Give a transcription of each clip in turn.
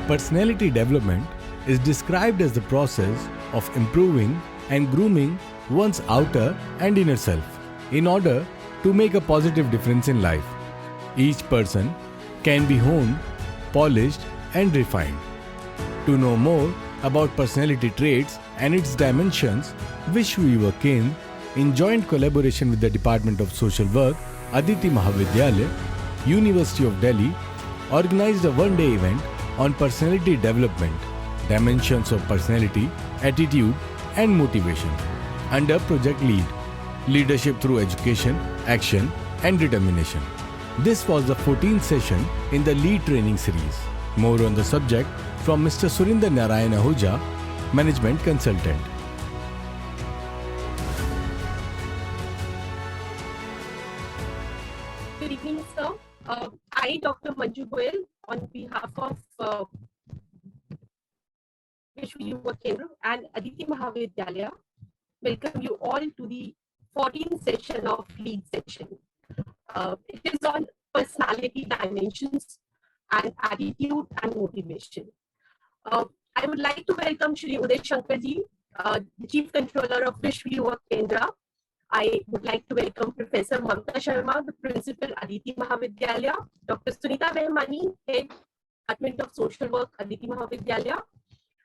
Personality development is described as the process of improving and grooming one's outer and inner self in order to make a positive difference in life. Each person can be honed, polished, and refined. To know more about personality traits and its dimensions, Vishwa Yuva Kendra, in joint collaboration with the Department of Social Work, Aditi Mahavidyalaya, University of Delhi, organized a one-day event on personality development, dimensions of personality, attitude, and motivation under Project LEAD, Leadership Through Education, Action, and Determination. This was the 14th session in the LEAD training series. More on the subject from Mr. Surinder Narayana Ahuja, Management Consultant. Good evening, sir. I, Dr. Manju Goyal, on behalf of Vishwa Yuva Kendra and Aditi Mahavidyalaya, welcome you all to the 14th session of LEAD session. It is on personality dimensions and attitude and motivation. I would like to welcome Shri Uday Shankarji, the Chief Controller of Vishwa Yuva Kendra. I would like to welcome Professor Mamta Sharma, the Principal, Aditi Mahavidyalaya, Dr. Sunita Behmani, Head, Department of Social Work, Aditi Mahavidyalaya.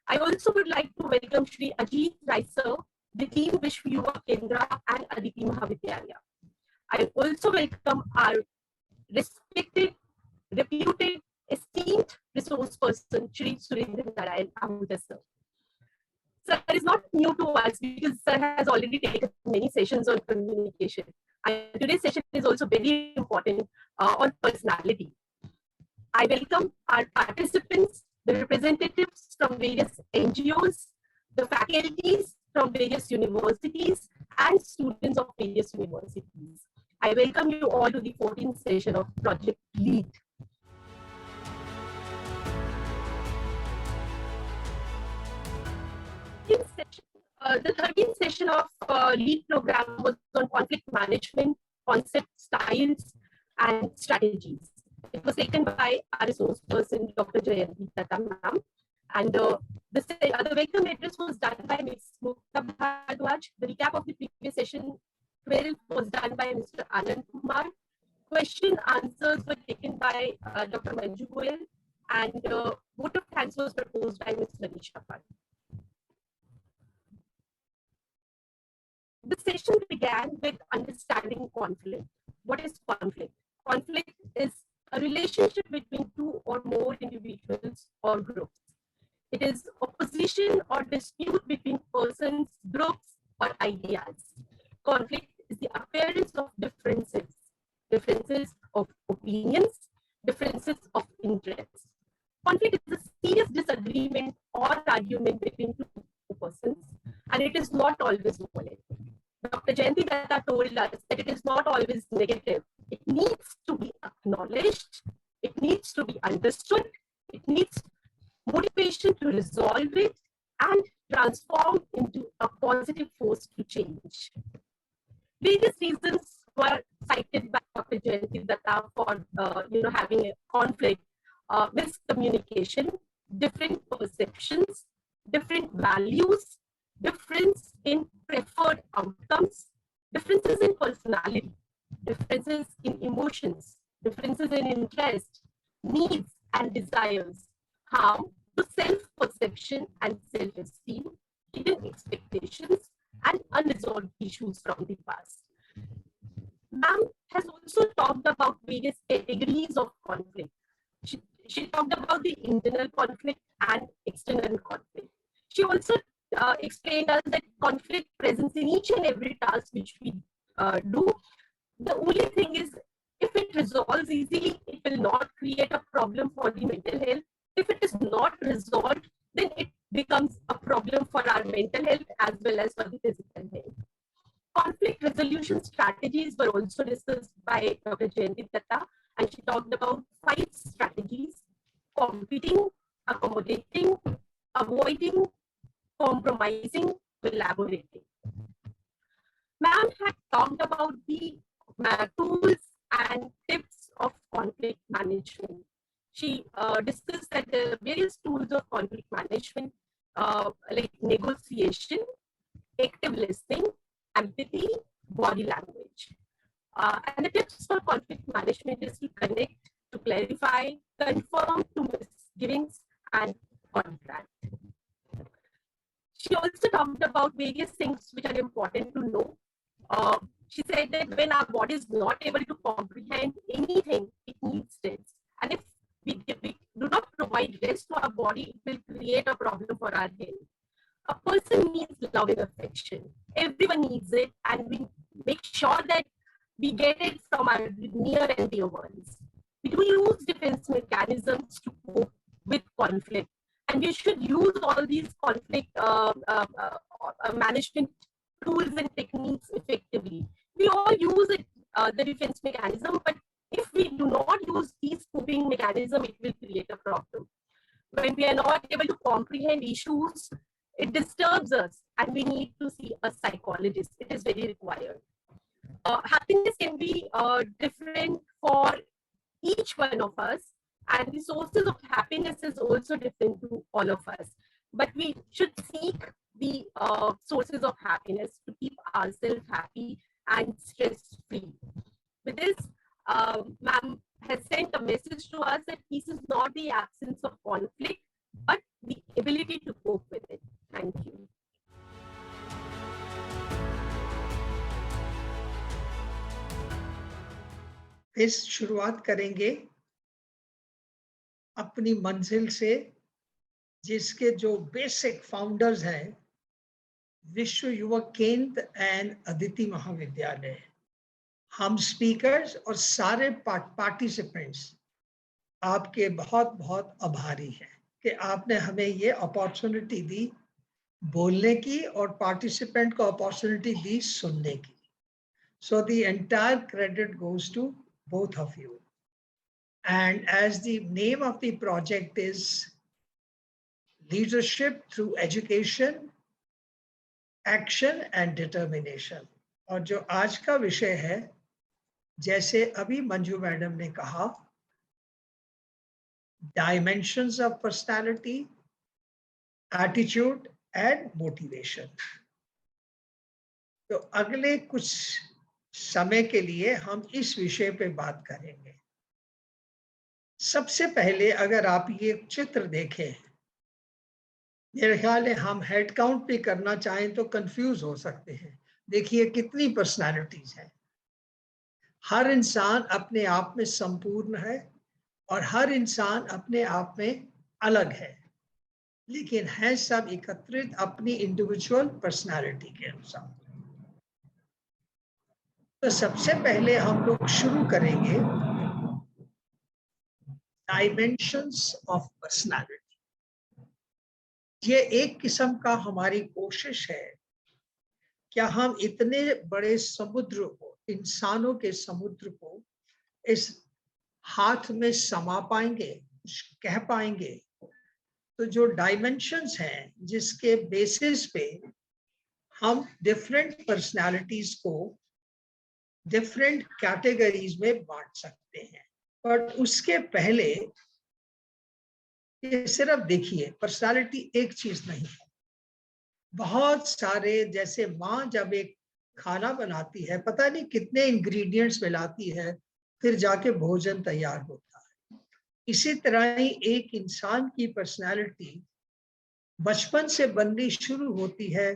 I also would like to welcome Shri Ajit Rai sir, the Team Vishwa Yuva Kendra and Aditi Mahavidyalaya. I also welcome our respected, reputed, esteemed resource person, Shri Surinder Narayan Ahuja sir. Sir is not new to us because sir has already taken many sessions on communication. And today's session is also very important on personality. I welcome our participants, the representatives from various NGOs, the faculties from various universities, and students of various universities. I welcome you all to the 14th session of Project LEAD. The 13th session of LEAD program was on conflict management, concept, styles, and strategies. It was taken by our resource person, Dr. Jayanti Datta ma'am. And the welcome address was done by Ms. Mukta Bhardwaj. The recap of the previous session 12 was done by Mr. Anand Kumar. Question answers were taken by Dr. Manju Goyal. And vote of thanks was proposed by Ms. Lanisha Pant. The session began with understanding conflict. What is conflict? Conflict is a relationship between two or more individuals or groups. It is opposition or dispute between persons, groups, or ideas. Conflict is the appearance of differences of opinions, differences of interests. Conflict is a serious disagreement or argument between two persons, and it is not always violent. Dr. Jayanti Datta told us that it is not always negative. It needs to be acknowledged, it needs to be understood, it needs motivation to resolve it and transform into a positive force to change. Various reasons were cited by Dr. Jayanti Datta for having a conflict: miscommunication, different perceptions, different values, difference in preferred outcomes, differences in personality, differences in emotions, differences in interest, needs and desires, harm to self-perception and self-esteem, hidden expectations, and unresolved issues from the past. Ma'am has also talked about various categories of conflict. She talked about the internal conflict and external conflict. She also explained us that conflict presents in each and every task which we do. The only thing is, if it resolves easily, it will not create a problem for the mental health. If it is not resolved, then it becomes a problem for our mental health as well as for the physical health. Conflict resolution strategies were also discussed by Dr. Jayanti Datta, and she talked about 5 strategies: competing, accommodating, avoiding, compromising, collaborating. Ma'am had talked about the tools and tips of conflict management. She discussed that there are various tools of conflict management, like negotiation, active listening, empathy, body language. And the tips for conflict management is to connect, to clarify, confirm to misgivings, and contract. She also talked about various things which are important to know. She said that when our body is not able to comprehend anything, it needs rest. And if we do not provide rest to our body, it will create a problem for our health. A person needs love and affection. Everyone needs it, and we make sure that we get it from our near and dear ones. We do use defense mechanisms to cope with conflict, and we should use all these conflict management tools and techniques effectively. We all use it, the defense mechanism, but if we do not use these coping mechanisms, it will create a problem. When we are not able to comprehend issues, it disturbs us, and we need to see a psychologist. It is very required. Happiness can be different for each one of us, and the sources of happiness is also different to all of us. But we should seek the sources of happiness to keep ourselves happy and stress-free. With this, ma'am has sent a message to us that peace is not the absence of conflict, but the ability to cope with it. Thank you. इस शुरुआत करेंगे अपनी मंजिल से, जिसके जो basic founders हैं विश्व युवक केंद्र एंड अदिति महाविद्यालय। हम स्पीकर्स और सारे पार्टिसिपेंट्स आपके बहुत बहुत आभारी हैं कि आपने हमें ये अपॉर्चुनिटी दी बोलने की और पार्टिसिपेंट को अपॉर्चुनिटी दी सुनने की। So the entire credit goes to both of you. And as the name of the project is Leadership through Education, Action and Determination. और जो आज का विषय है, जैसे अभी मंजू मैडम ने कहा, Dimensions of Personality, Attitude and Motivation. तो अगले कुछ समय के लिए हम इस विषय पे बात करेंगे। सबसे पहले अगर आप ये चित्र देखें, मेरे ख्याल है हम हेड काउंट भी करना चाहें तो कंफ्यूज हो सकते हैं। देखिए कितनी पर्सनालिटीज हैं। हर इंसान अपने आप में संपूर्ण है और हर इंसान अपने आप में अलग है, लेकिन हैं सब एकत्रित अपनी इंडिविजुअल पर्सनालिटी के अनुसार। तो सबसे पहले हम लोग शुरू करेंगे डायमेंशंस ऑफ पर्सनालिटी। ये एक किस्म का हमारी कोशिश है, क्या हम इतने बड़े समुद्र को, इंसानों के समुद्र को इस हाथ में समा पाएंगे, कह पाएंगे। तो जो डायमेंशंस हैं जिसके बेसिस पे हम डिफरेंट पर्सनालिटीज को डिफरेंट कैटेगरीज में बांट सकते हैं। पर उसके पहले ये सिर्फ देखिए, पर्सनालिटी एक चीज नहीं है, बहुत सारे, जैसे माँ जब एक खाना बनाती है पता नहीं कितने इंग्रेडिएंट्स मिलाती है फिर जाके भोजन तैयार होता है। इसी तरह ही एक इंसान की पर्सनालिटी बचपन से बननी शुरू होती है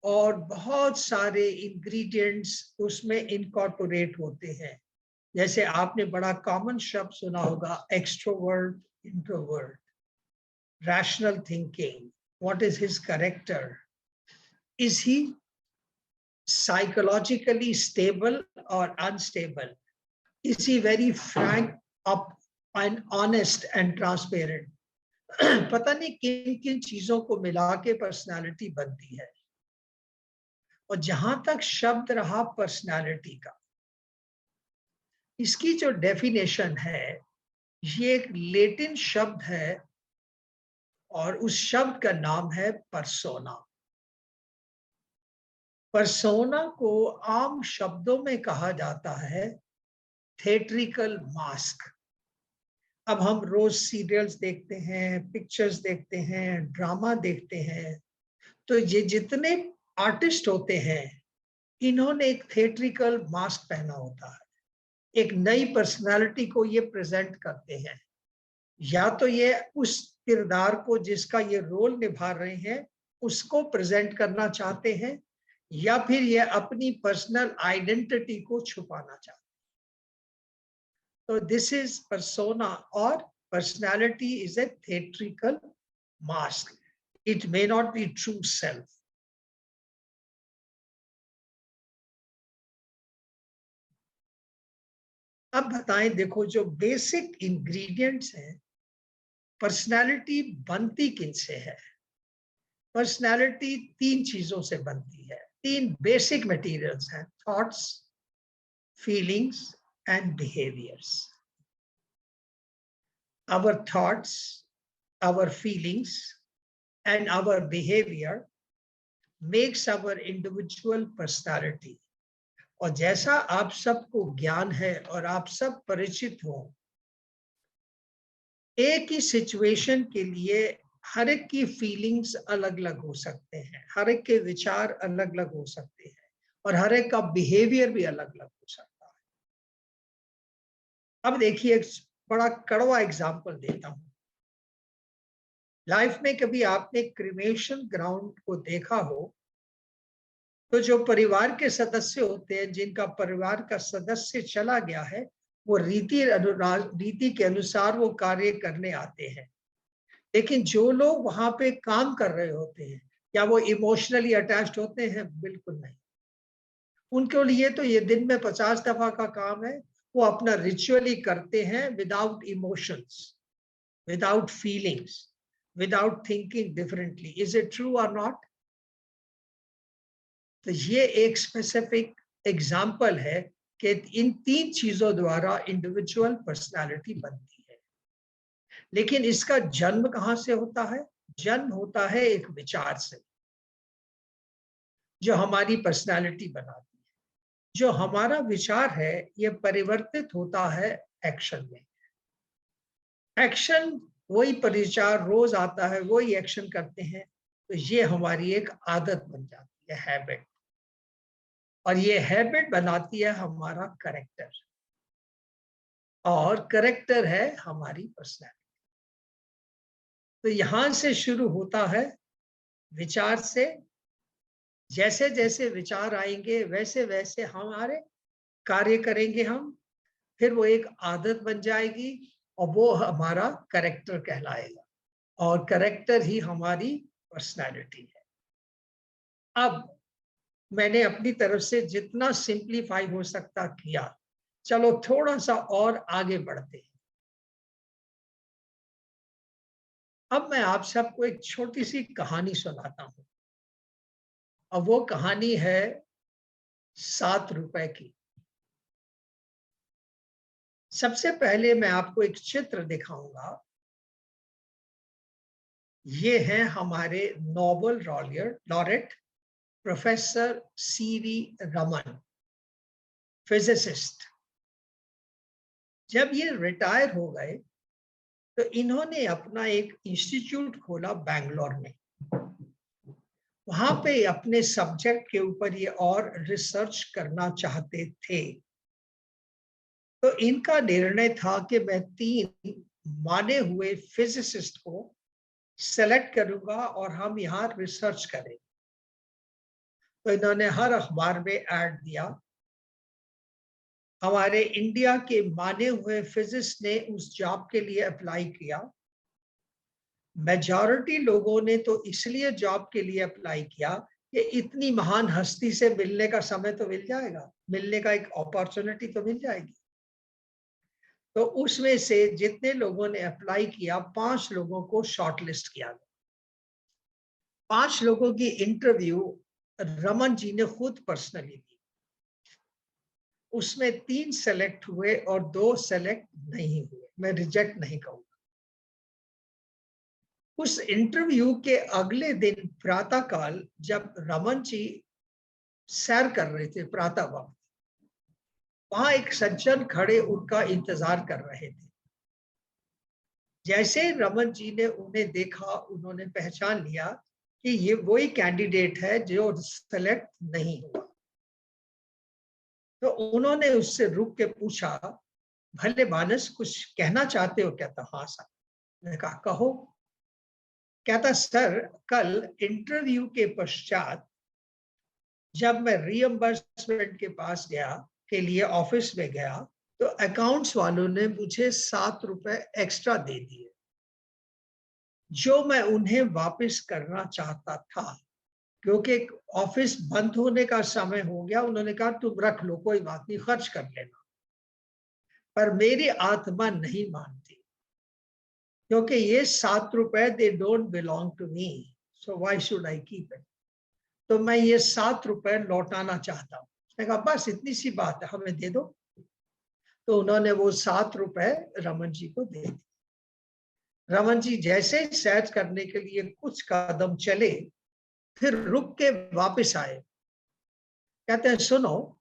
और बहुत सारे इंग्रेडिएंट्स उसमें इनकॉर्पोरेट होते हैं। जैसे आपने बड़ा कॉमन शब्द सुना होगा, extrovert, introvert, rational thinking, what is his character, is he psychologically stable or unstable, is he very frank, up and honest and transparent। पता नहीं किन किन चीजों को मिला के पर्सनालिटी बनती है। और जहां तक शब्द रहा पर्सनालिटी का, इसकी जो डेफिनेशन है, ये एक लैटिन शब्द है और उस शब्द का नाम है पर्सोना। पर्सोना को आम शब्दों में कहा जाता है थिएट्रिकल मास्क। अब हम रोज सीरियल्स देखते हैं, पिक्चर्स देखते हैं, ड्रामा देखते हैं, तो ये जितने आर्टिस्ट होते हैं इन्होंने एक थिएट्रिकल मास्क पहना होता है, एक नई पर्सनालिटी को ये प्रेजेंट करते हैं। या तो ये उस किरदार को जिसका ये रोल निभा रहे हैं उसको प्रेजेंट करना चाहते हैं, या फिर ये अपनी पर्सनल आइडेंटिटी को छुपाना चाहते हैं। तो दिस इज पर्सोना, और personality is a theatrical mask, it may not be true self. अब बताएं, देखो जो बेसिक इंग्रेडिएंट्स हैं, पर्सनालिटी बनती किनसे है? पर्सनालिटी तीन चीजों से बनती है, तीन बेसिक मटेरियल्स हैं, thoughts, feelings and behaviours. Our thoughts, our feelings and our behaviour makes our individual personality. और जैसा आप सबको ज्ञान है और आप सब परिचित हो, एक ही सिचुएशन के लिए हर एक की फीलिंग्स अलग अलग हो सकते हैं, हर एक के विचार अलग अलग हो सकते हैं, और हर एक का बिहेवियर भी अलग अलग हो सकता है। अब देखिए, एक बड़ा कड़वा एग्जांपल देता हूं। लाइफ में कभी आपने क्रिमेशन ग्राउंड को देखा हो, तो जो परिवार के सदस्य होते हैं, जिनका परिवार का सदस्य चला गया है, वो रीति के अनुसार वो कार्य करने आते हैं। लेकिन जो लोग वहां पे काम कर रहे होते हैं, क्या वो इमोशनली अटैच्ड होते हैं? बिल्कुल नहीं। उनके लिए तो ये दिन में 50 दफा का काम है, वो अपना रिचुअली करते हैं, without emotions, without feelings, without thinking differently. Is it true और नॉट? तो ये एक स्पेसिफिक एग्जाम्पल है कि इन तीन चीजों द्वारा इंडिविजुअल पर्सनालिटी बनती है। लेकिन इसका जन्म कहां से होता है? जन्म होता है एक विचार से, जो हमारी पर्सनालिटी बनाती है। जो हमारा विचार है, ये परिवर्तित होता है एक्शन में। एक्शन, वही परिचार रोज आता है, वही एक्शन करते हैं, तो ये हमारी एक आदत बन जाती है, हैबिट। और ये हैबिट बनाती है हमारा करेक्टर, और करेक्टर है हमारी पर्सनैलिटी। तो यहां से शुरू होता है विचार से। जैसे जैसे विचार आएंगे वैसे वैसे हमारे कार्य करेंगे हम, फिर वो एक आदत बन जाएगी और वो हमारा करेक्टर कहलाएगा, और करेक्टर ही हमारी पर्सनैलिटी है। अब मैंने अपनी तरफ से जितना सिंप्लीफाई हो सकता किया, चलो थोड़ा सा और आगे बढ़ते हैं। अब मैं आप सबको एक छोटी सी कहानी सुनाता हूं, और वो कहानी है 7 रुपए की। सबसे पहले मैं आपको एक चित्र दिखाऊंगा। ये हैं हमारे Nobel laureate professor CV Raman, physicist. जब ये रिटायर हो गए तो इन्होंने अपना एक इंस्टीट्यूट खोला बैंगलोर में। वहां पे अपने सब्जेक्ट के ऊपर ये और रिसर्च करना चाहते थे। तो इनका निर्णय था कि मैं 3 माने हुए फिजिसिस्ट को सेलेक्ट करूंगा और हम यहाँ रिसर्च करें। तो इन्होंने हर अखबार में ऐड दिया। हमारे इंडिया के माने हुए फिजिसिस्ट ने उस जॉब के लिए अप्लाई किया। मेजॉरिटी लोगों ने तो इसलिए जॉब के लिए अप्लाई किया कि इतनी महान हस्ती से मिलने का समय तो मिल जाएगा, मिलने का एक अपॉर्चुनिटी तो मिल जाएगी। तो उसमें से जितने लोगों ने अप्लाई किया, 5 लोगों को शॉर्टलिस्ट किया गया। 5 लोगों की इंटरव्यू रमन जी ने खुद पर्सनली दी। उसमें 3 सेलेक्ट हुए और 2 सेलेक्ट नहीं हुए। मैं रिजेक्ट नहीं कहूंगा। उस इंटरव्यू के अगले दिन प्रातःकाल, जब रमन जी सैर कर रहे थे प्रातः वक्त, वहां एक सज्जन खड़े उनका इंतजार कर रहे थे। जैसे रमन जी ने उन्हें देखा, उन्होंने पहचान लिया कि ये वही कैंडिडेट है जो सेलेक्ट नहीं हुआ। तो उन्होंने उससे रुक के पूछा, भले मानस कुछ कहना चाहते हो? कहता हाँ सर। मैंने कहा कहो। कहता सर, कल इंटरव्यू के पश्चात जब मैं रीएम्बर्समेंट के पास गया के लिए ऑफिस में गया, तो अकाउंट्स वालों ने मुझे 7 रुपए एक्स्ट्रा दे दिए, जो मैं उन्हें वापस करना चाहता था, क्योंकि ऑफिस बंद होने का समय हो गया। उन्होंने कहा तुम रख लो, कोई बात नहीं, खर्च कर लेना। पर मेरी आत्मा नहीं मानती, क्योंकि ये 7 रुपए they don't belong to me, so why should I keep it. तो मैं ये 7 रुपए लौटाना चाहता हूँ। उसने कहा बस इतनी सी बात है, हमें दे दो। तो उन्होंने वो 7 रुपए रमन जी को दे दिए। रमन जी जैसे सैर करने के लिए कुछ कदम चले, फिर रुक के वापस आए। कहते हैं सुनो,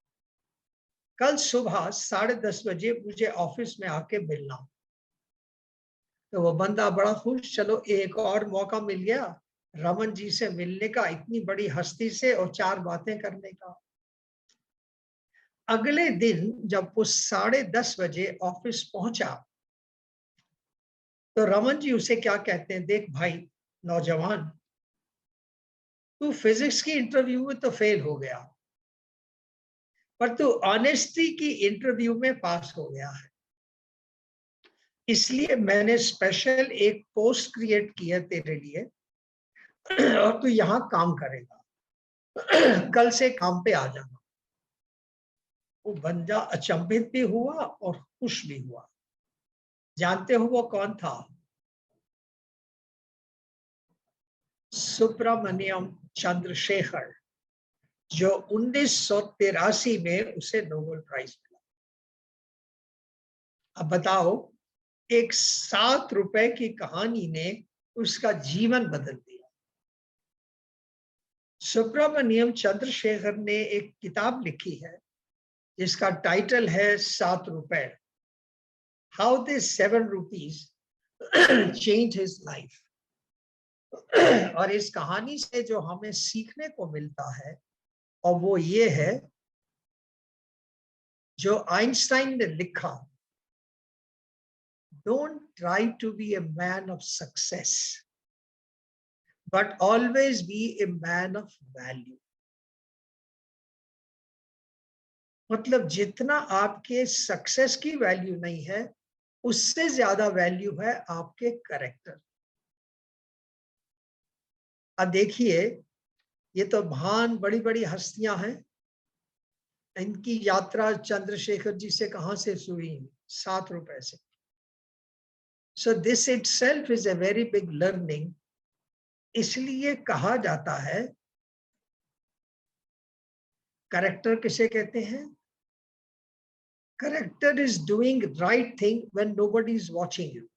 कल सुबह 10:30 बजे मुझे ऑफिस में आके मिलना। तो वो बंदा बड़ा खुश, चलो एक और मौका मिल गया रमन जी से मिलने का, इतनी बड़ी हस्ती से, और 4 बातें करने का। अगले दिन जब वो 10:30 बजे ऑफिस पहुंचा, तो रमन जी उसे क्या कहते हैं, देख भाई नौजवान, तू फिजिक्स की इंटरव्यू में तो फेल हो गया, पर तू ऑनेस्टी की इंटरव्यू में पास हो गया है। इसलिए मैंने स्पेशल एक पोस्ट क्रिएट किया तेरे लिए, और तू यहाँ काम करेगा। कल से काम पे आ जाना। वो बंदा अचंभित भी हुआ और खुश भी हुआ। जानते हो वो कौन था? सुब्रमण्यम चंद्रशेखर, जो 1983 में उसे नोबेल प्राइज मिला। अब बताओ, एक 7 रुपए की कहानी ने उसका जीवन बदल दिया। सुब्रमण्यम चंद्रशेखर ने एक किताब लिखी है जिसका टाइटल है 7 रुपए, how they 7 rupees change his life. और इस कहानी से जो हमें सीखने को मिलता है, और वो ये है, जो आइंस्टाइन ने लिखा, don't try to be a man of success, but always be a man of value. मतलब जितना आपके सक्सेस की वैल्यू नहीं है, उससे ज्यादा वैल्यू है आपके कैरेक्टर। अब देखिए, ये तो महान बड़ी बड़ी हस्तियां हैं, इनकी यात्रा चंद्रशेखर जी से कहां से हुई? 7 रुपए से। So this itself is a very big learning. इसलिए कहा जाता है, कैरेक्टर किसे कहते हैं? Character is doing right thing when nobody is watching you.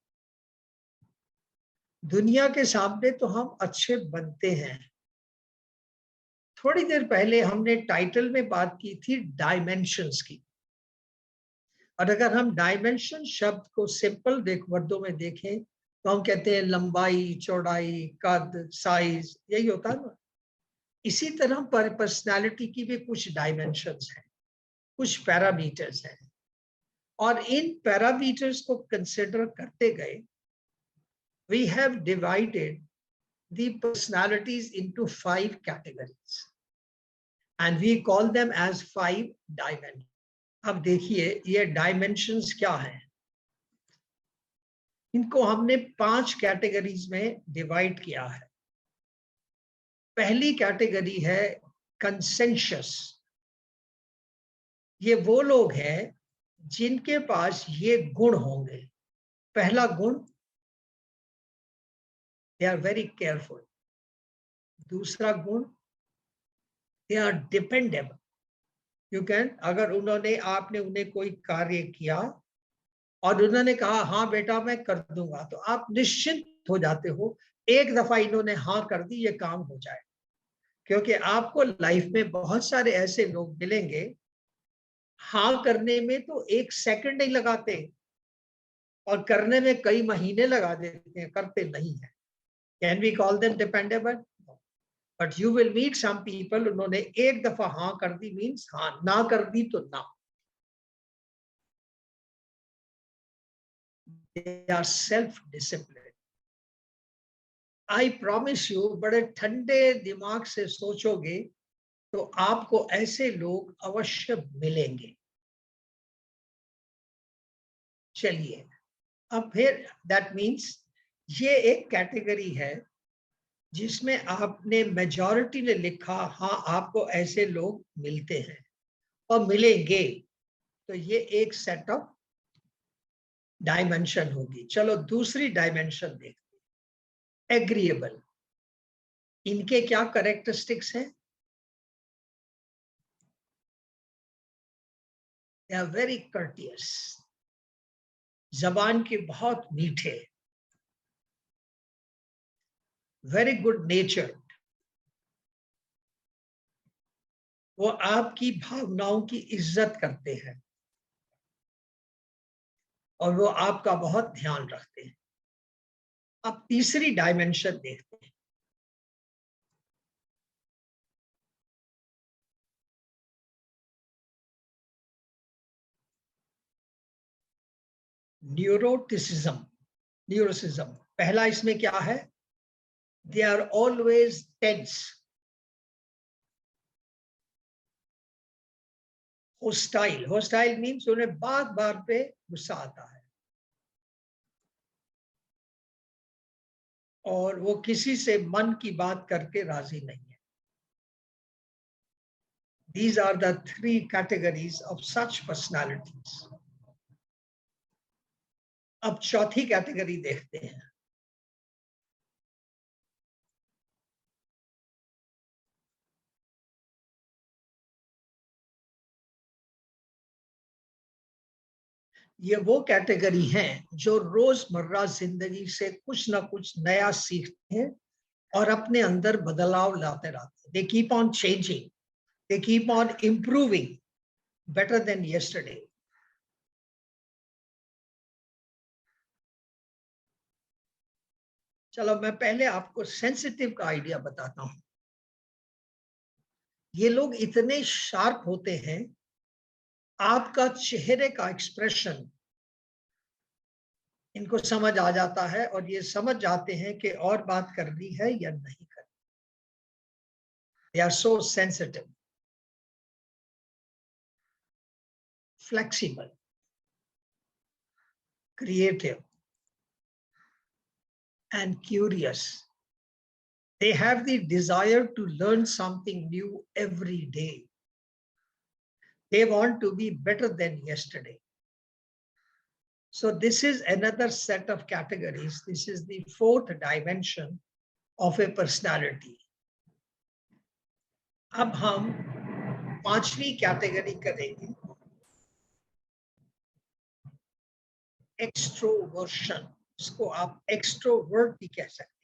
दुनिया के सामने तो हम अच्छे बनते हैं। थोड़ी देर पहले हमने टाइटल में बात की थी डायमेंशंस की, और अगर हम डायमेंशन शब्द को सिंपल वर्डों में देखें तो हम कहते हैं लंबाई, चौड़ाई, कद, साइज, यही होता है ना। इसी तरह पर पर्सनालिटी की भी कुछ डायमेंशंस हैं, कुछ पैरामीटर्स हैं, और इन पैरामीटर्स को कंसिडर करते गए we have divided the personalities into 5 categories and we call them as 5 dimensions. अब देखिए ये डायमेंशंस क्या हैं। इनको हमने 5 कैटेगरीज में डिवाइड किया है। पहली कैटेगरी है कंसेंशस। ये वो लोग हैं जिनके पास ये गुण होंगे। पहला गुण, they are very careful. दूसरा गुण, they are dependable. You can, अगर आपने उन्हें कोई कार्य किया और उन्होंने कहा हाँ बेटा मैं कर दूंगा, तो आप निश्चिंत हो जाते हो, एक दफा इन्होंने हाँ कर दी, ये काम हो जाए। क्योंकि आपको लाइफ में बहुत सारे ऐसे लोग मिलेंगे, हाँ करने में तो 1 सेकंड नहीं लगाते, और करने में कई महीने लगा देते हैं, करते नहीं है। Can we call them dependable? But you will meet some people, उन्होंने एक दफा हाँ कर दी मीन्स हाँ, ना कर दी तो ना। They are self-disciplined. I promise you, बड़े ठंडे दिमाग से सोचोगे तो आपको ऐसे लोग अवश्य मिलेंगे। चलिए, अब फिर दैट मीन्स ये एक कैटेगरी है जिसमें आपने मेजॉरिटी ने लिखा हाँ आपको ऐसे लोग मिलते हैं और मिलेंगे, तो ये एक सेट ऑफ डायमेंशन होगी। चलो दूसरी डायमेंशन देखते हैं, एग्रीएबल। इनके क्या करेक्टरिस्टिक्स हैं? दे आर वेरी कर्टियस, जबान के बहुत मीठे, वेरी गुड नेचर्ड, वो आपकी भावनाओं की इज्जत करते हैं और वो आपका बहुत ध्यान रखते हैं। अब तीसरी डायमेंशन देखते हैं, न्यूरोसिज्म। पहला इसमें क्या है? They are always tense, hostile means उन्हें बार बार पे गुस्सा आता है और वो किसी से मन की बात करके राजी नहीं है। These are the three categories of such personalities. अब चौथी कैटेगरी देखते हैं, ये वो कैटेगरी हैं जो रोजमर्रा जिंदगी से कुछ ना कुछ नया सीखते हैं और अपने अंदर बदलाव लाते रहते हैं। They keep on changing, they keep on improving better than yesterday. चलो मैं पहले आपको सेंसिटिव का आइडिया बताता हूं। ये लोग इतने शार्प होते हैं, आपका चेहरे का एक्सप्रेशन इनको समझ आ जाता है और ये समझ जाते हैं कि और बात करनी है या नहीं करनी। They are so sensitive, flexible, creative, and curious. They have the desire to learn something new every day. They want to be better than yesterday. So this is another set of categories. This is the fourth dimension of a personality. अब हम पांचवी category करेंगे, एक्सट्रोवर्शन। इसको आप extrovert भी कह सकते हैं।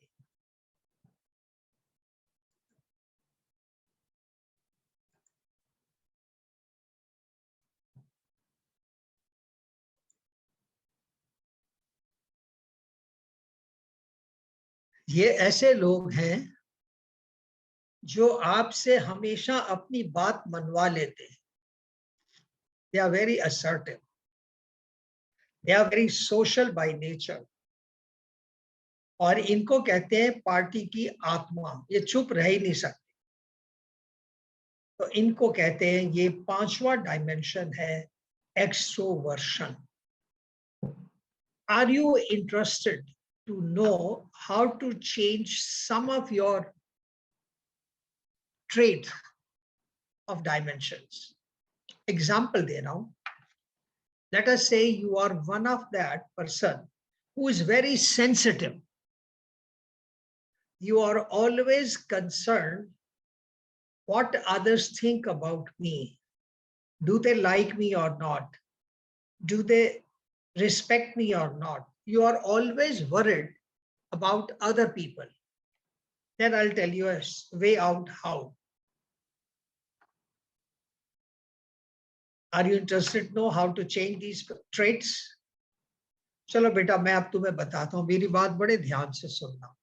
ये ऐसे लोग हैं जो आपसे हमेशा अपनी बात मनवा लेते हैं। They are very assertive. They are very social by nature. और इनको कहते हैं पार्टी की आत्मा, ये चुप रह ही नहीं सकते। तो इनको कहते हैं, ये पांचवा डायमेंशन है एक्सट्रोवर्शन। Are you interested to know how to change some of your traits of dimensions? Example दे रहा हूं। Let us say you are one of that person who is very sensitive. You are always concerned what others think about me. Do they like me or not? Do they respect me or not? You are always worried about other people. Then I'll tell you a way out how. Are you interested to know how to change these traits? चलो बेटा, मैं अब तुम्हें बताता हूं, मेरी बात बड़े ध्यान से सुनना।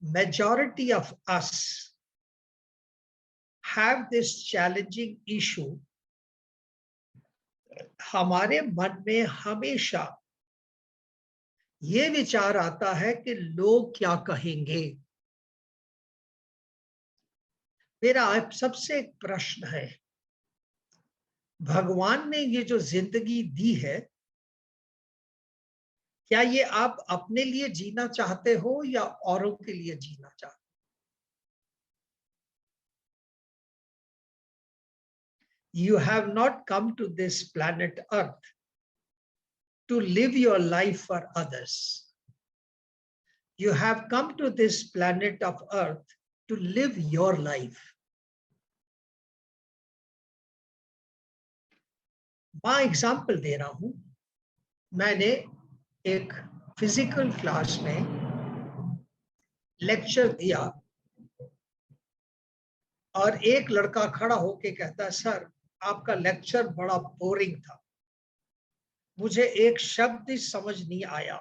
Majority of us have this challenging issue. हमारे मन में हमेशा ये विचार आता है कि लोग क्या कहेंगे। मेरा आप सबसे एक प्रश्न है, भगवान ने ये जो जिंदगी दी है, क्या ये आप अपने लिए जीना चाहते हो या औरों के लिए जीना चाहते हो? You have not come to this planet Earth to live your life for others. You have come to this planet of Earth to live your life. मैं एग्जाम्पल दे रहा हूं। मैंने एक फिजिकल क्लास में लेक्चर दिया और एक लड़का खड़ा होके कहता है, सर आपका लेक्चर बड़ा बोरिंग था, मुझे एक शब्द ही समझ नहीं आया।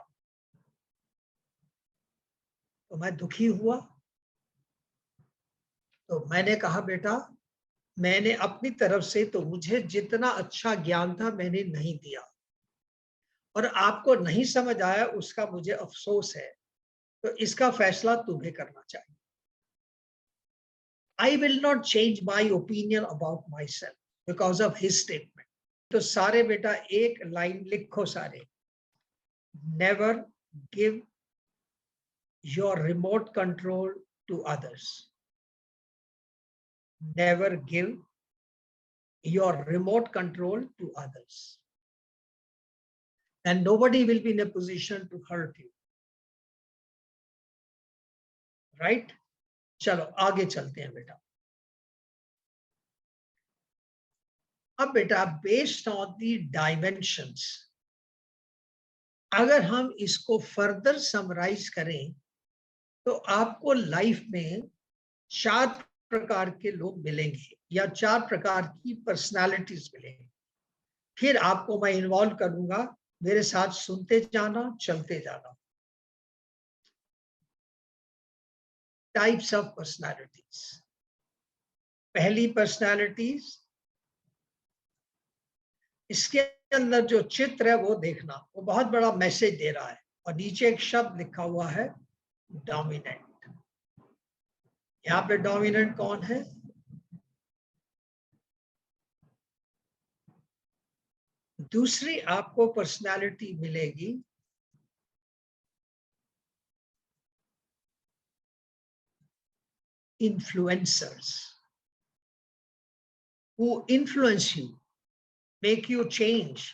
तो मैं दुखी हुआ। तो मैंने कहा, बेटा मैंने अपनी तरफ से तो मुझे जितना अच्छा ज्ञान था मैंने नहीं दिया, और आपको नहीं समझ आया उसका मुझे अफसोस है, तो इसका फैसला तुम्हें करना चाहिए। I will not change my opinion about myself because of his statement. तो सारे बेटा एक लाइन लिखो सारे, never give your remote control to others. Never give your remote control to others. And nobody will be in a position to hurt you. Right? चलो आगे चलते हैं बेटा। अब बेटा बेस्ड ऑन दी डायमेंशंस, अगर हम इसको फर्दर समराइज करें तो आपको लाइफ में 4 प्रकार के लोग मिलेंगे या 4 प्रकार की पर्सनालिटीज मिलेंगी। फिर आपको मैं इन्वॉल्व करूंगा, मेरे साथ सुनते जाना, चलते जाना। Types of personalities. पहली पर्सनालिटीज, इसके अंदर जो चित्र है वो देखना, वो बहुत बड़ा मैसेज दे रहा है, और नीचे एक शब्द लिखा हुआ है डोमिनेंट। यहां पे डोमिनेंट कौन है? दूसरी आपको पर्सनालिटी मिलेगी influencers, who influence you, make you change.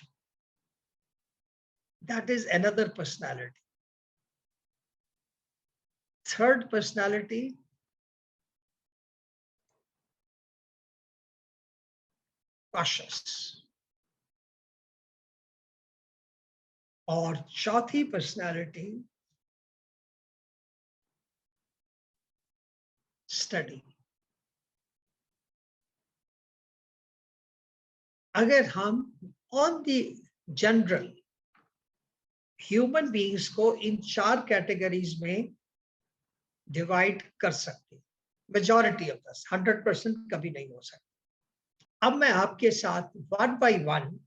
That is another personality. Third personality, cautious. और चौथी पर्सनालिटी स्टडी। अगर हम on the general human beings को इन 4 कैटेगरीज में डिवाइड कर सकते हैं, मेजॉरिटी ऑफ दस, 100% कभी नहीं हो सकता। अब मैं आपके साथ 1 by 1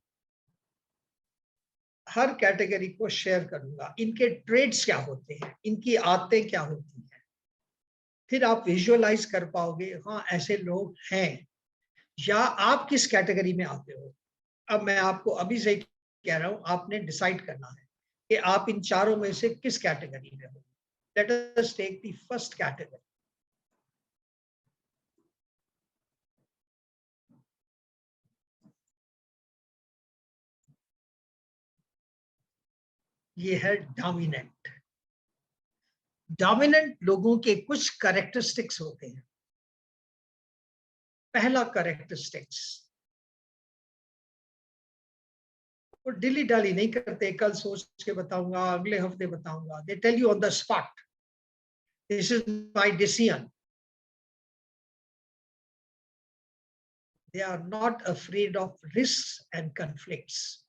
हर कैटेगरी को शेयर करूंगा, इनके ट्रेड्स क्या होते हैं, इनकी आदतें क्या होती हैं, फिर आप विजुअलाइज कर पाओगे हाँ ऐसे लोग हैं, या आप किस कैटेगरी में आते हो। अब मैं आपको अभी से कह रहा हूं, आपने डिसाइड करना है कि आप इन चारों में से किस कैटेगरी में हो। Let us take the first category. ये है डोमिनेंट। डोमिनेंट लोगों के कुछ कैरेक्टरिस्टिक्स होते हैं। पहला कैरेक्टरिस्टिक्स, वो डिली डाली नहीं करते, कल सोच के बताऊंगा, अगले हफ्ते बताऊंगा। They tell you on the spot, this is my decision. They are not afraid of risks and conflicts.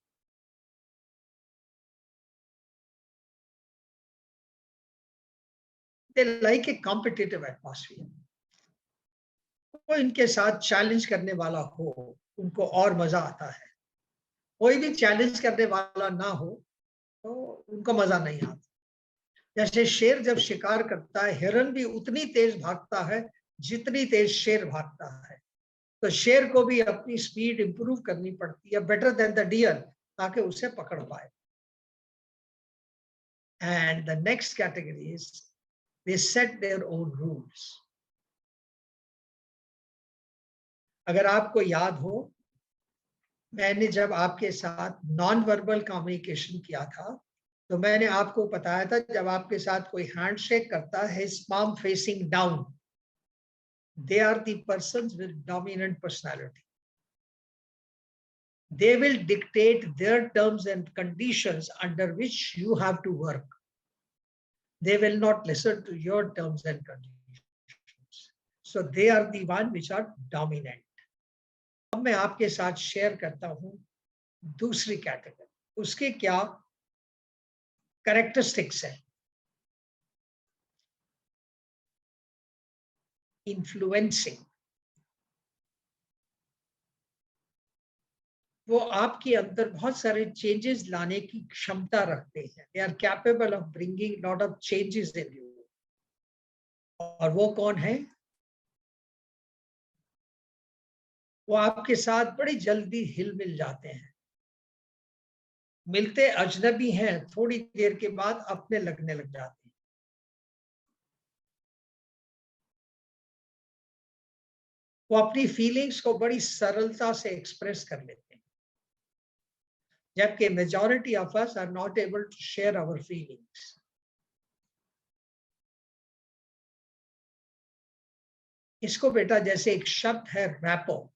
They like a competitive atmosphere. वो इनके साथ चैलेंज करने वाला हो उनको और मजा आता है, कोई भी चैलेंज करने वाला ना हो तो उनको मजा नहीं आता। जैसे शेर जब शिकार करता है, हिरन भी उतनी तेज भागता है जितनी तेज शेर भागता है, तो शेर को भी अपनी स्पीड इंप्रूव करनी पड़ती है बेटर देन द डियर, ताकि उसे पकड़ पाए। And the next category is they set their own rules. अगर आपको याद हो, मैंने जब आपके साथ नॉन वर्बल कम्युनिकेशन किया था तो मैंने आपको बताया था, जब आपके साथ कोई हैंडशेक करता है palm facing down, they are the persons with dominant personality. They will dictate their terms and conditions under which you have to work. They will not listen to your terms and conditions. So they are the one which are dominant. अब मैं आपके साथ share करता हूं दूसरी category, उसके क्या characteristics है। इन्फ्लुएंसिंग, वो आपके अंदर बहुत सारे चेंजेस लाने की क्षमता रखते हैं। They are capable of bringing lot of changes in you. और वो कौन है? वो आपके साथ बड़ी जल्दी हिल मिल जाते हैं, मिलते अजनबी हैं, थोड़ी देर के बाद अपने लगने लग जाते हैं। वो अपनी फीलिंग्स को बड़ी सरलता से एक्सप्रेस कर लेते हैं, जबकि majority of us are not able to share our feelings. इसको बेटा जैसे एक शब्द है रैपो,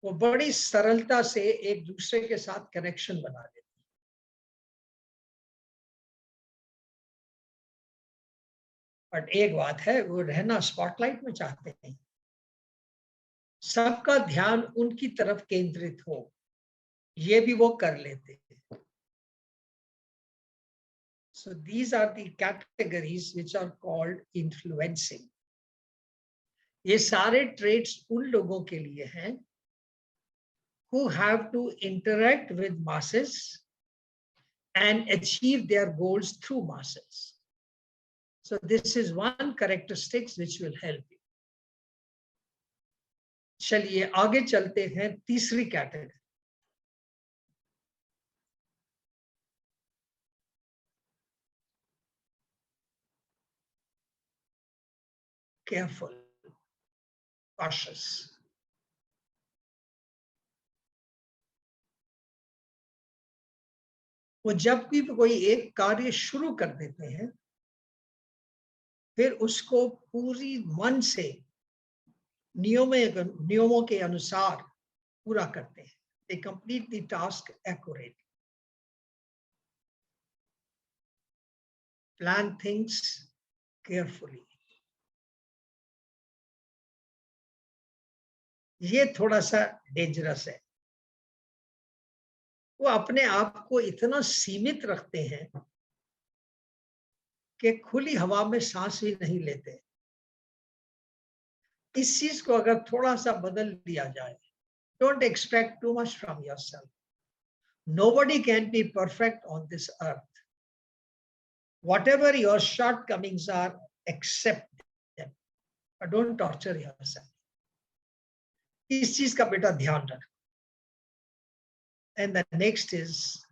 वो बड़ी सरलता से एक दूसरे के साथ कनेक्शन बना देते हैं। बट एक बात है, वो रहना स्पॉटलाइट में चाहते हैं, सबका ध्यान उनकी तरफ केंद्रित हो, ये भी वो कर लेते हैं। So these are the categories which are called influencing. ये सारे traits उन लोगों के लिए हैं who have to interact with masses and achieve their goals through masses. So this is one characteristics which will help you. चलिए आगे चलते हैं तीसरी कैटेगरी। Careful, cautious. वो जब भी कोई एक कार्य शुरू कर देते हैं, फिर उसको पूरी मन से नियमों के अनुसार पूरा करते हैं। They complete the task accurately. Plan things carefully. ये थोड़ा सा डेंजरस है। वो अपने आप को इतना सीमित रखते हैं कि खुली हवा में सांस भी नहीं लेते। इस चीज को अगर थोड़ा सा बदल दिया जाए, don't expect too much from yourself. Nobody can be perfect on this earth. Whatever your shortcomings are, accept them, but don't torture yourself. इस चीज का बेटा ध्यान रख। And the next is,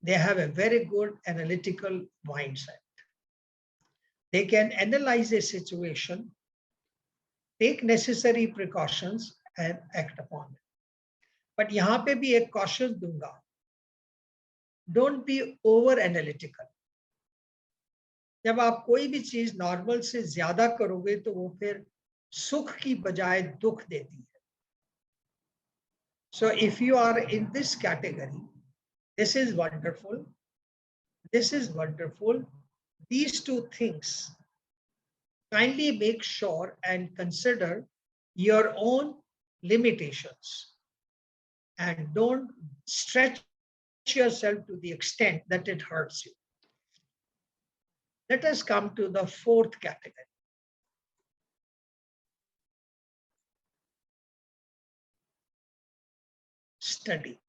they have a very good analytical mindset. They can analyze a situation, take necessary precautions and act upon it. But यहाँ पे भी एक caution दूंगा, don't be over analytical. जब आप कोई भी चीज नॉर्मल से ज्यादा करोगे तो वो फिर सुख की बजाय दुख देती है। So if you are in this category, this is wonderful. This is wonderful. These two things, kindly make sure and consider your own limitations and don't stretch yourself to the extent that it hurts you. Let us come to the fourth category. Study.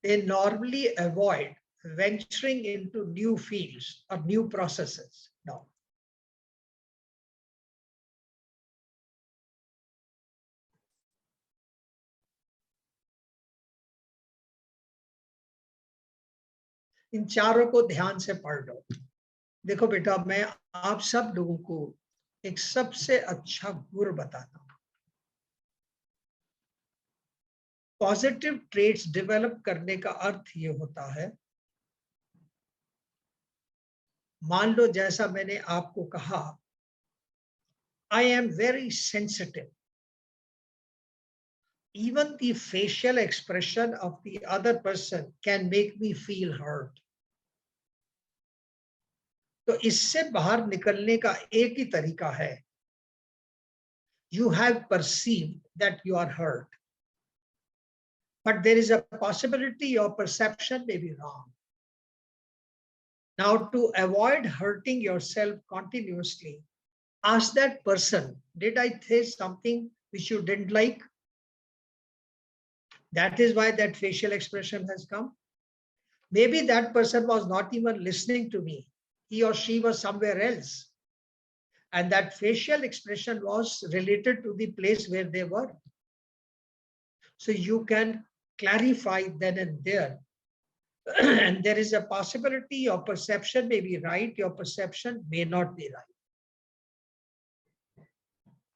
They normally avoid venturing into new fields or new processes. No. इन चारों को ध्यान से पढ़ लो। देखो बेटा, मैं आप सब लोगों को एक सबसे अच्छा गुण बताता हूं। पॉजिटिव ट्रेट्स डेवलप करने का अर्थ ये होता है, मान लो जैसा मैंने आपको कहा, I am very sensitive, even the facial expression of the other person can make me feel hurt. तो इससे बाहर निकलने का एक ही तरीका है, you have perceived that you are hurt, but there is a possibility your perception may be wrong. Now, to avoid hurting yourself continuously, ask that person, did I say something which you didn't like? That is why that facial expression has come. Maybe that person was not even listening to me. He or she was somewhere else. And that facial expression was related to the place where they were. So you can clarify then and there. And there is a possibility your perception may be right, your perception may not be right.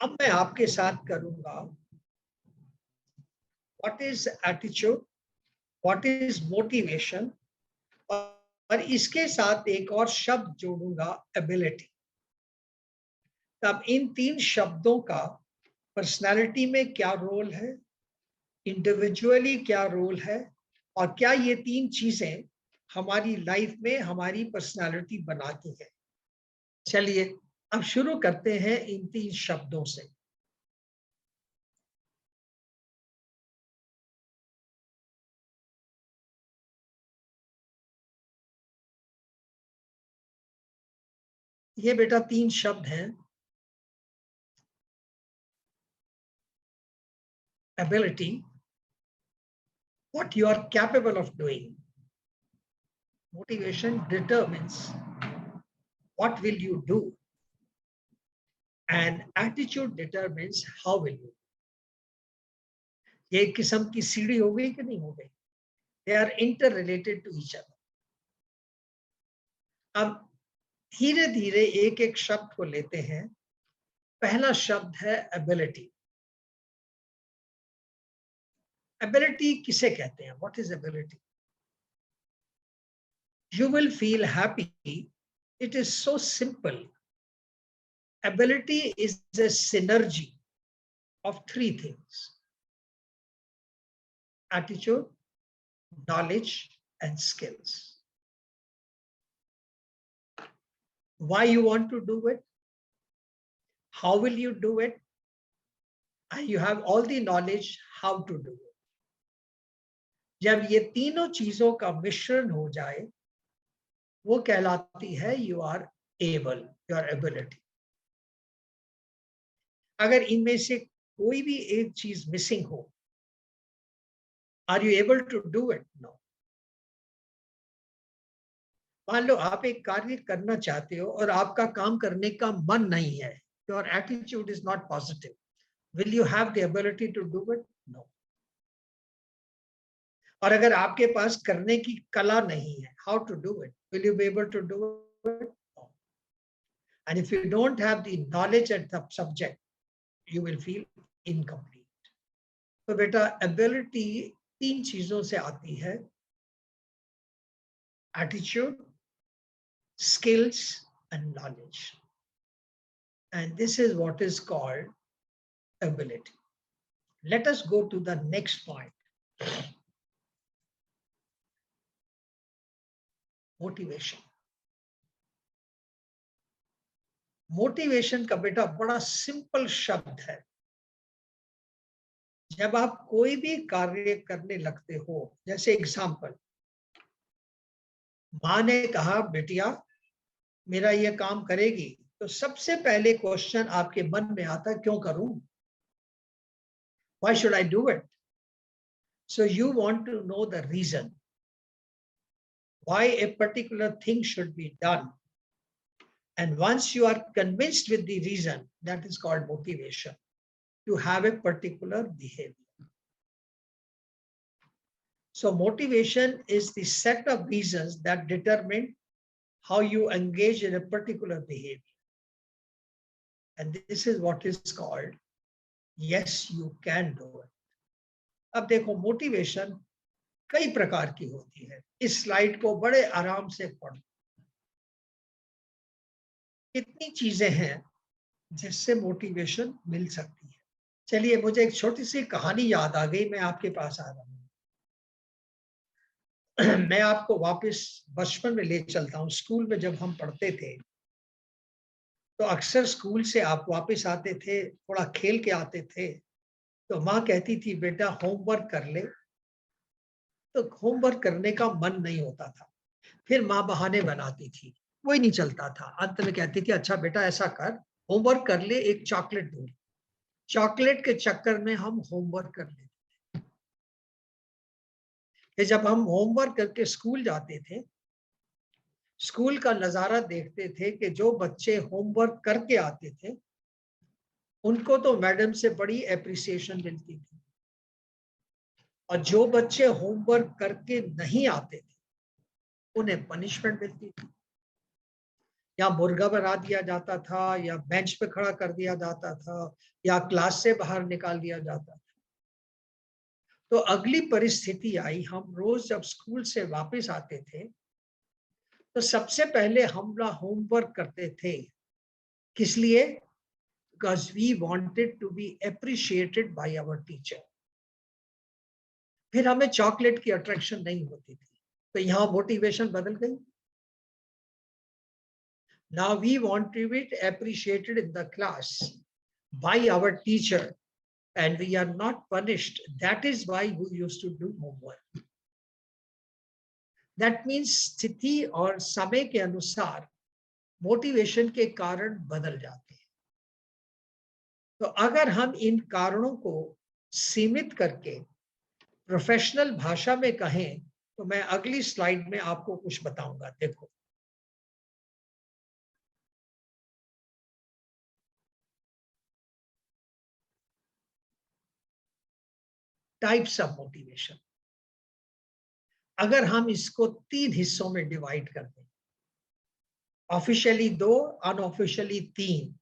अब मैं आपके साथ करूंगा what is attitude, what is motivation, और इसके साथ एक और शब्द जोड़ूंगा, ability. तब इन तीन शब्दों का पर्सनालिटी में क्या रोल है, इंडिविजुअली क्या रोल है, और क्या ये तीन चीजें हमारी लाइफ में हमारी पर्सनालिटी बनाती है। चलिए अब शुरू करते हैं इन तीन शब्दों से। ये बेटा तीन शब्द हैं, ability, what you are capable of doing. Motivation determines what will you do, and attitude determines how will you. ये एक किस्म की सीढ़ी हो गई कि नहीं हो गई? They are interrelated to each other. अब धीरे धीरे एक एक शब्द को लेते हैं। पहला शब्द है ability. Ability किसे कहते हैं? What is ability? You will feel happy. It is so simple. Ability is a synergy of three things: attitude, knowledge, and skills. Why you want to do it? How will you do it? And you have all the knowledge how to do it. जब ये तीनों चीजों का मिश्रण हो जाए, वो कहलाती है you are able, your ability. अगर इनमें से कोई भी एक चीज मिसिंग हो, are you able to do it? No. मान लो आप एक कार्य करना चाहते हो और आपका काम करने का मन नहीं है, your attitude is not positive. Will you have the ability to do it? No. और अगर आपके पास करने की कला नहीं है, how to do it? Will you be able to do it? No. And if you don't have the knowledge at the subject, you will feel incomplete. तो बेटा ability तीन चीजों से आती है: attitude, skills, and knowledge. And this is what is called ability. Let us go to the next point. Motivation. Motivation का बेटा बड़ा सिंपल शब्द है। जब आप कोई भी कार्य करने लगते हो, जैसे एग्जाम्पल, माँ ने कहा बेटिया मेरा ये काम करेगी, तो सबसे पहले क्वेश्चन आपके मन में आता है क्यों करूं? Why should I do it? So you want to know the reason why a particular thing should be done. And once you are convinced with the reason, that is called motivation, to have a particular behavior. So motivation is the set of reasons that determine how you engage in a particular behavior. And this is what is called, yes, you can do it. अब देखो motivation कई प्रकार की होती है। इस slide को बड़े आराम से पढ़ो। कितनी चीजें हैं जिससे मोटिवेशन मिल सकती है। चलिए मुझे एक छोटी सी कहानी याद आ गई, मैं आपके पास आ रहा हूँ। मैं आपको वापस बचपन में ले चलता हूँ। स्कूल में जब हम पढ़ते थे तो अक्सर स्कूल से आप वापस आते थे, थोड़ा खेल के आते थे, तो माँ कहती थी बेटा होमवर्क कर ले। तो होमवर्क करने का मन नहीं होता था, फिर माँ बहाने बनाती थी, वही नहीं चलता था। अंत में कहती थी अच्छा बेटा ऐसा कर, होमवर्क कर ले, एक चॉकलेट दूंगी। चॉकलेट के चक्कर में हम होमवर्क कर लेते थे। फिर जब हम होमवर्क करके स्कूल जाते थे, स्कूल का नजारा देखते थे कि जो बच्चे होमवर्क करके आते थे उनको तो मैडम से बड़ी एप्रिसिएशन मिलती थी, और जो बच्चे होमवर्क करके नहीं आते थे उन्हें पनिशमेंट मिलती थी। या मुर्गा बना दिया जाता था, या बेंच पे खड़ा कर दिया जाता था, या क्लास से बाहर निकाल दिया जाता था। तो अगली परिस्थिति आई, हम रोज जब स्कूल से वापस आते थे तो सबसे पहले हम लोग होमवर्क करते थे। किस लिए? Because we wanted to be appreciated by our teacher. फिर हमें चॉकलेट की अट्रैक्शन नहीं होती थी, तो यहाँ मोटिवेशन बदल गई। Now we want to be appreciated in the class by our teacher, and we are not punished. That is why we used to do homework. That means स्थिति और समय के अनुसार मोटिवेशन के कारण बदल जाते हैं। तो अगर हम इन कारणों को सीमित करके प्रोफेशनल भाषा में कहें तो मैं अगली स्लाइड में आपको कुछ बताऊंगा। देखो टाइप्स ऑफ मोटिवेशन। अगर हम इसको 3 हिस्सों में डिवाइड कर दें, ऑफिशियली 2, अनऑफिशियली 3,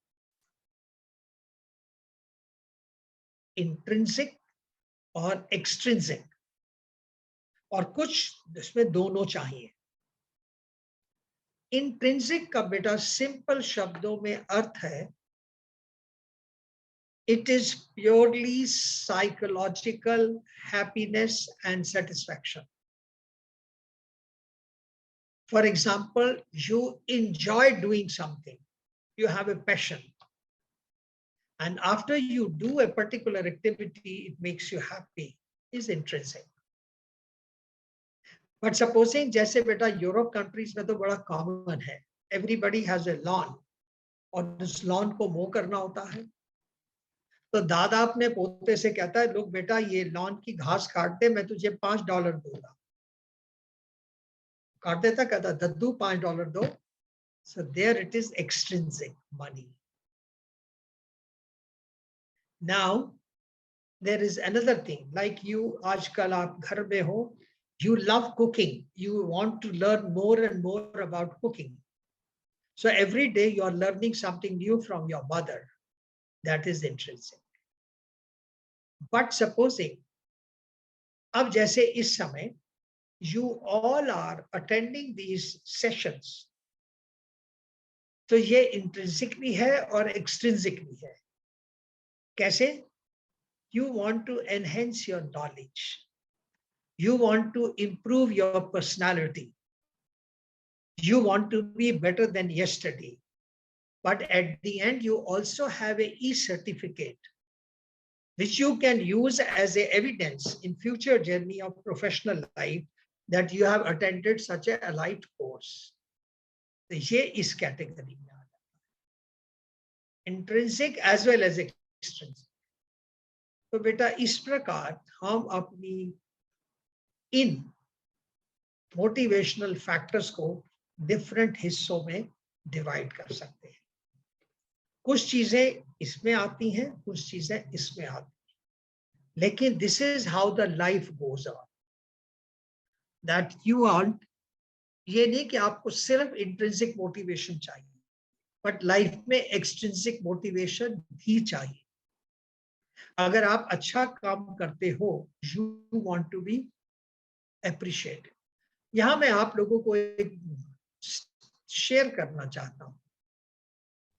इंट्रिंसिक और एक्सट्रिंसिक, और कुछ इसमें दोनों चाहिए। इंट्रिंसिक का बेटा सिंपल शब्दों में अर्थ है, it is purely psychological happiness and satisfaction. For example, you enjoy doing something, you have a passion, and after you do a particular activity, it makes you happy, is intrinsic. But supposing जैसे बेटा Europe countries में तो बड़ा common है, everybody has a lawn, और उस lawn को मो करना होता है। तो दादा अपने पोते से कहता है, लोग बेटा ये लॉन की घास काट दे, मैं तुझे $5 दूंगा। काट देता, कहता दद्दू $5 दो। So there it is extrinsic money. Now there is another thing, like you आजकल आप घर में हो, you love cooking, you want to learn more and more about cooking. So every day you are learning something new from your mother. That is intrinsic. But supposing अब जैसे इस समय you all are attending these sessions, तो ये intrinsic भी है और extrinsic भी है। कैसे? You want to enhance your knowledge, you want to improve your personality, you want to be better than yesterday, but at the end you also have a e-certificate which you can use as a evidence in future journey of professional life that you have attended such a elite course. तो ये इस category में आ जाता है, intrinsic as well as extrinsic. तो बेटा इस प्रकार हम अपनी इन मोटिवेशनल फैक्टर्स को डिफरेंट हिस्सों में डिवाइड कर सकते हैं। कुछ चीजें इसमें आती हैं, कुछ चीजें इसमें आती हैं, लेकिन this is how the life goes on, that you want, ये नहीं कि आपको सिर्फ इंट्रिंसिक मोटिवेशन चाहिए, बट लाइफ में एक्सट्रिंसिक मोटिवेशन भी चाहिए। अगर आप अच्छा काम करते हो, you want to be appreciated. यहां मैं आप लोगों को एक शेयर करना चाहता हूं।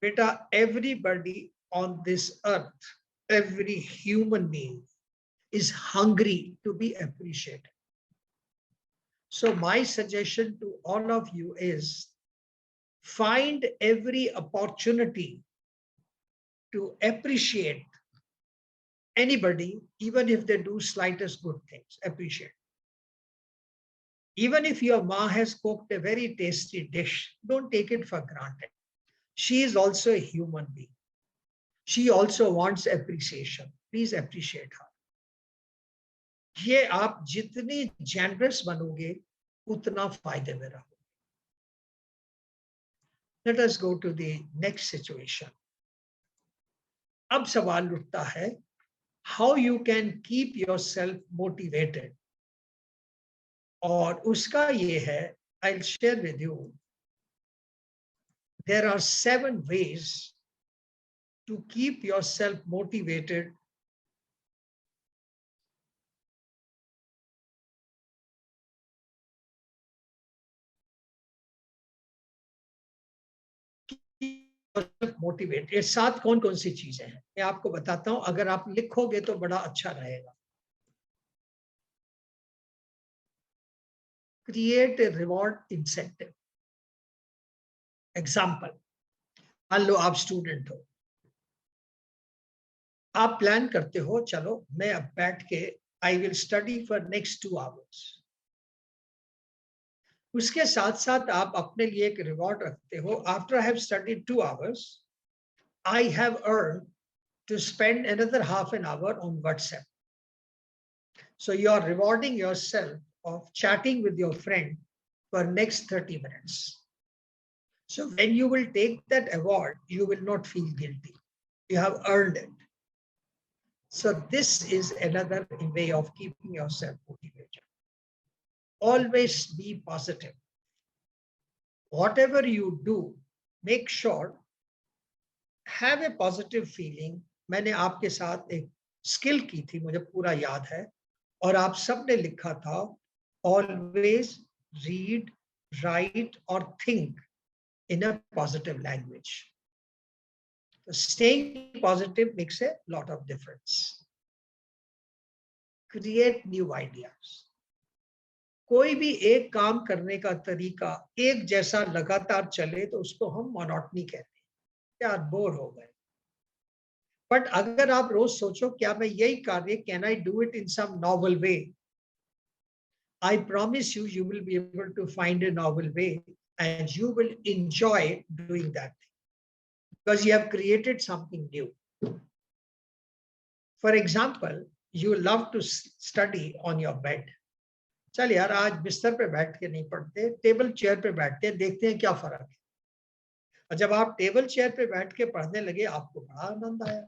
बेटा, everybody on this earth, every human being is hungry to be appreciated. So my suggestion to all of you is find every opportunity to appreciate anybody, even if they do slightest good things, appreciate. Even if your ma has cooked a very tasty dish, don't take it for granted. She is also a human being. She also wants appreciation. Please appreciate her. ये आप जितनी generous बनोगे उतना फायदे में रहोगे। Let us go to the next situation. अब सवाल उठता है, how you can keep yourself motivated, और उसका ये है, I'll share with you. There are 7 ways to keep yourself motivated. Motivate, ये 7 कौन कौन सी चीजें हैं मैं आपको बताता हूं, अगर आप लिखोगे तो बड़ा अच्छा रहेगा। Create a reward incentive. Example, मान लो आप स्टूडेंट हो, आप प्लान करते हो, चलो मैं अब बैठ के I will study for next 2 hours. उसके साथ साथ आप अपने लिए एक रिवॉर्ड रखते हो, after I have studied 2 hours, I have earn to spend another half an hour on WhatsApp. So you are rewarding yourself of chatting with your friend for next 30 minutes. So when you will take that award, you will not feel guilty. You have earned it. So this is another way of keeping yourself motivated. Always be positive. Whatever you do, make sure, have a positive feeling. मैंने आपके साथ एक skill की थी, मुझे पूरा याद है, और आप सबने लिखा था, always read, write or think in a positive language. So staying positive makes a lot of difference. Create new ideas. कोई भी एक काम करने का तरीका एक जैसा लगातार चले तो उसको हम मोनोटनी कहते हैं, यार बोर हो गए। बट अगर आप रोज सोचो, क्या मैं यही कार्य, can I do it in some novel way, I promise you, you will be able to find a novel way and you will enjoy doing that thing because you have created something new. For example, you love to study on your bed. चल यार, आज बिस्तर पे बैठ के नहीं पढ़ते, table chair पे बैठते हैं, देखते हैं क्या फर्क है। और जब आप टेबल चेयर पे बैठ के पढ़ने लगे, आपको बड़ा आनंद आया,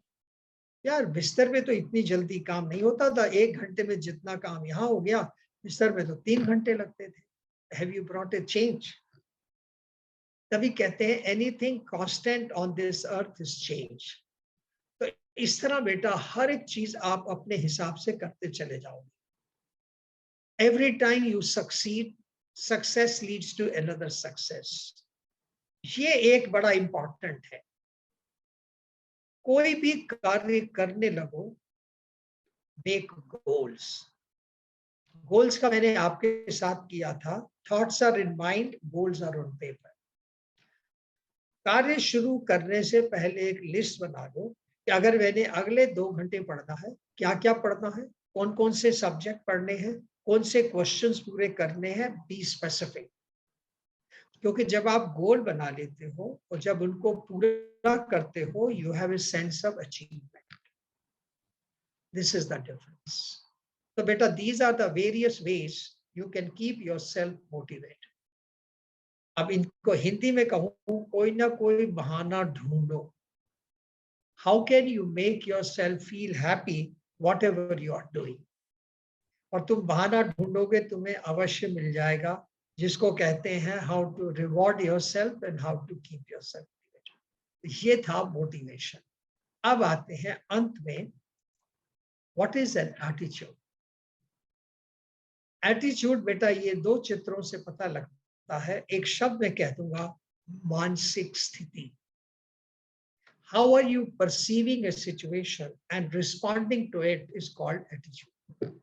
यार बिस्तर पे तो इतनी जल्दी काम नहीं होता था, 1 घंटे में जितना काम यहाँ हो गया, बिस्तर पे तो 3 घंटे लगते थे। Have you brought a change? तभी कहते हैं anything constant on this earth is change. तो इस तरह बेटा हर एक चीज आप अपने हिसाब से करते चले जाओगे। Every time you succeed, success leads to another success. ये एक बड़ा इंपॉर्टेंट है। कोई भी कार्य करने लगो, make goals. Goals का मैंने आपके साथ किया था, thoughts are in mind, goals are on paper. कार्य शुरू करने से पहले एक लिस्ट बना दो कि अगर मैंने अगले 2 घंटे पढ़ना है, क्या क्या पढ़ना है, कौन कौन से सब्जेक्ट पढ़ने हैं, कौन से क्वेश्चंस पूरे करने हैं, बी स्पेसिफिक। क्योंकि जब आप गोल बना लेते हो और जब उनको पूरा करते हो, you have a sense of achievement. This is the difference. तो बेटा, these are the various ways you can keep yourself motivated. अब इनको हिंदी में कहूं, कोई ना कोई बहाना ढूंढो। How can you make yourself feel happy what ever you are doing. और तुम बहाना ढूंढोगे, तुम्हें अवश्य मिल जाएगा, जिसको कहते हैं how to reward yourself and how to keep yourself motivated. ये था मोटिवेशन। अब आते हैं अंत में, what is an attitude. Attitude बेटा, ये दो चित्रों से पता लगता है। एक शब्द में कह दूंगा, मानसिक स्थिति। How are you perceiving a situation and responding to it is called attitude.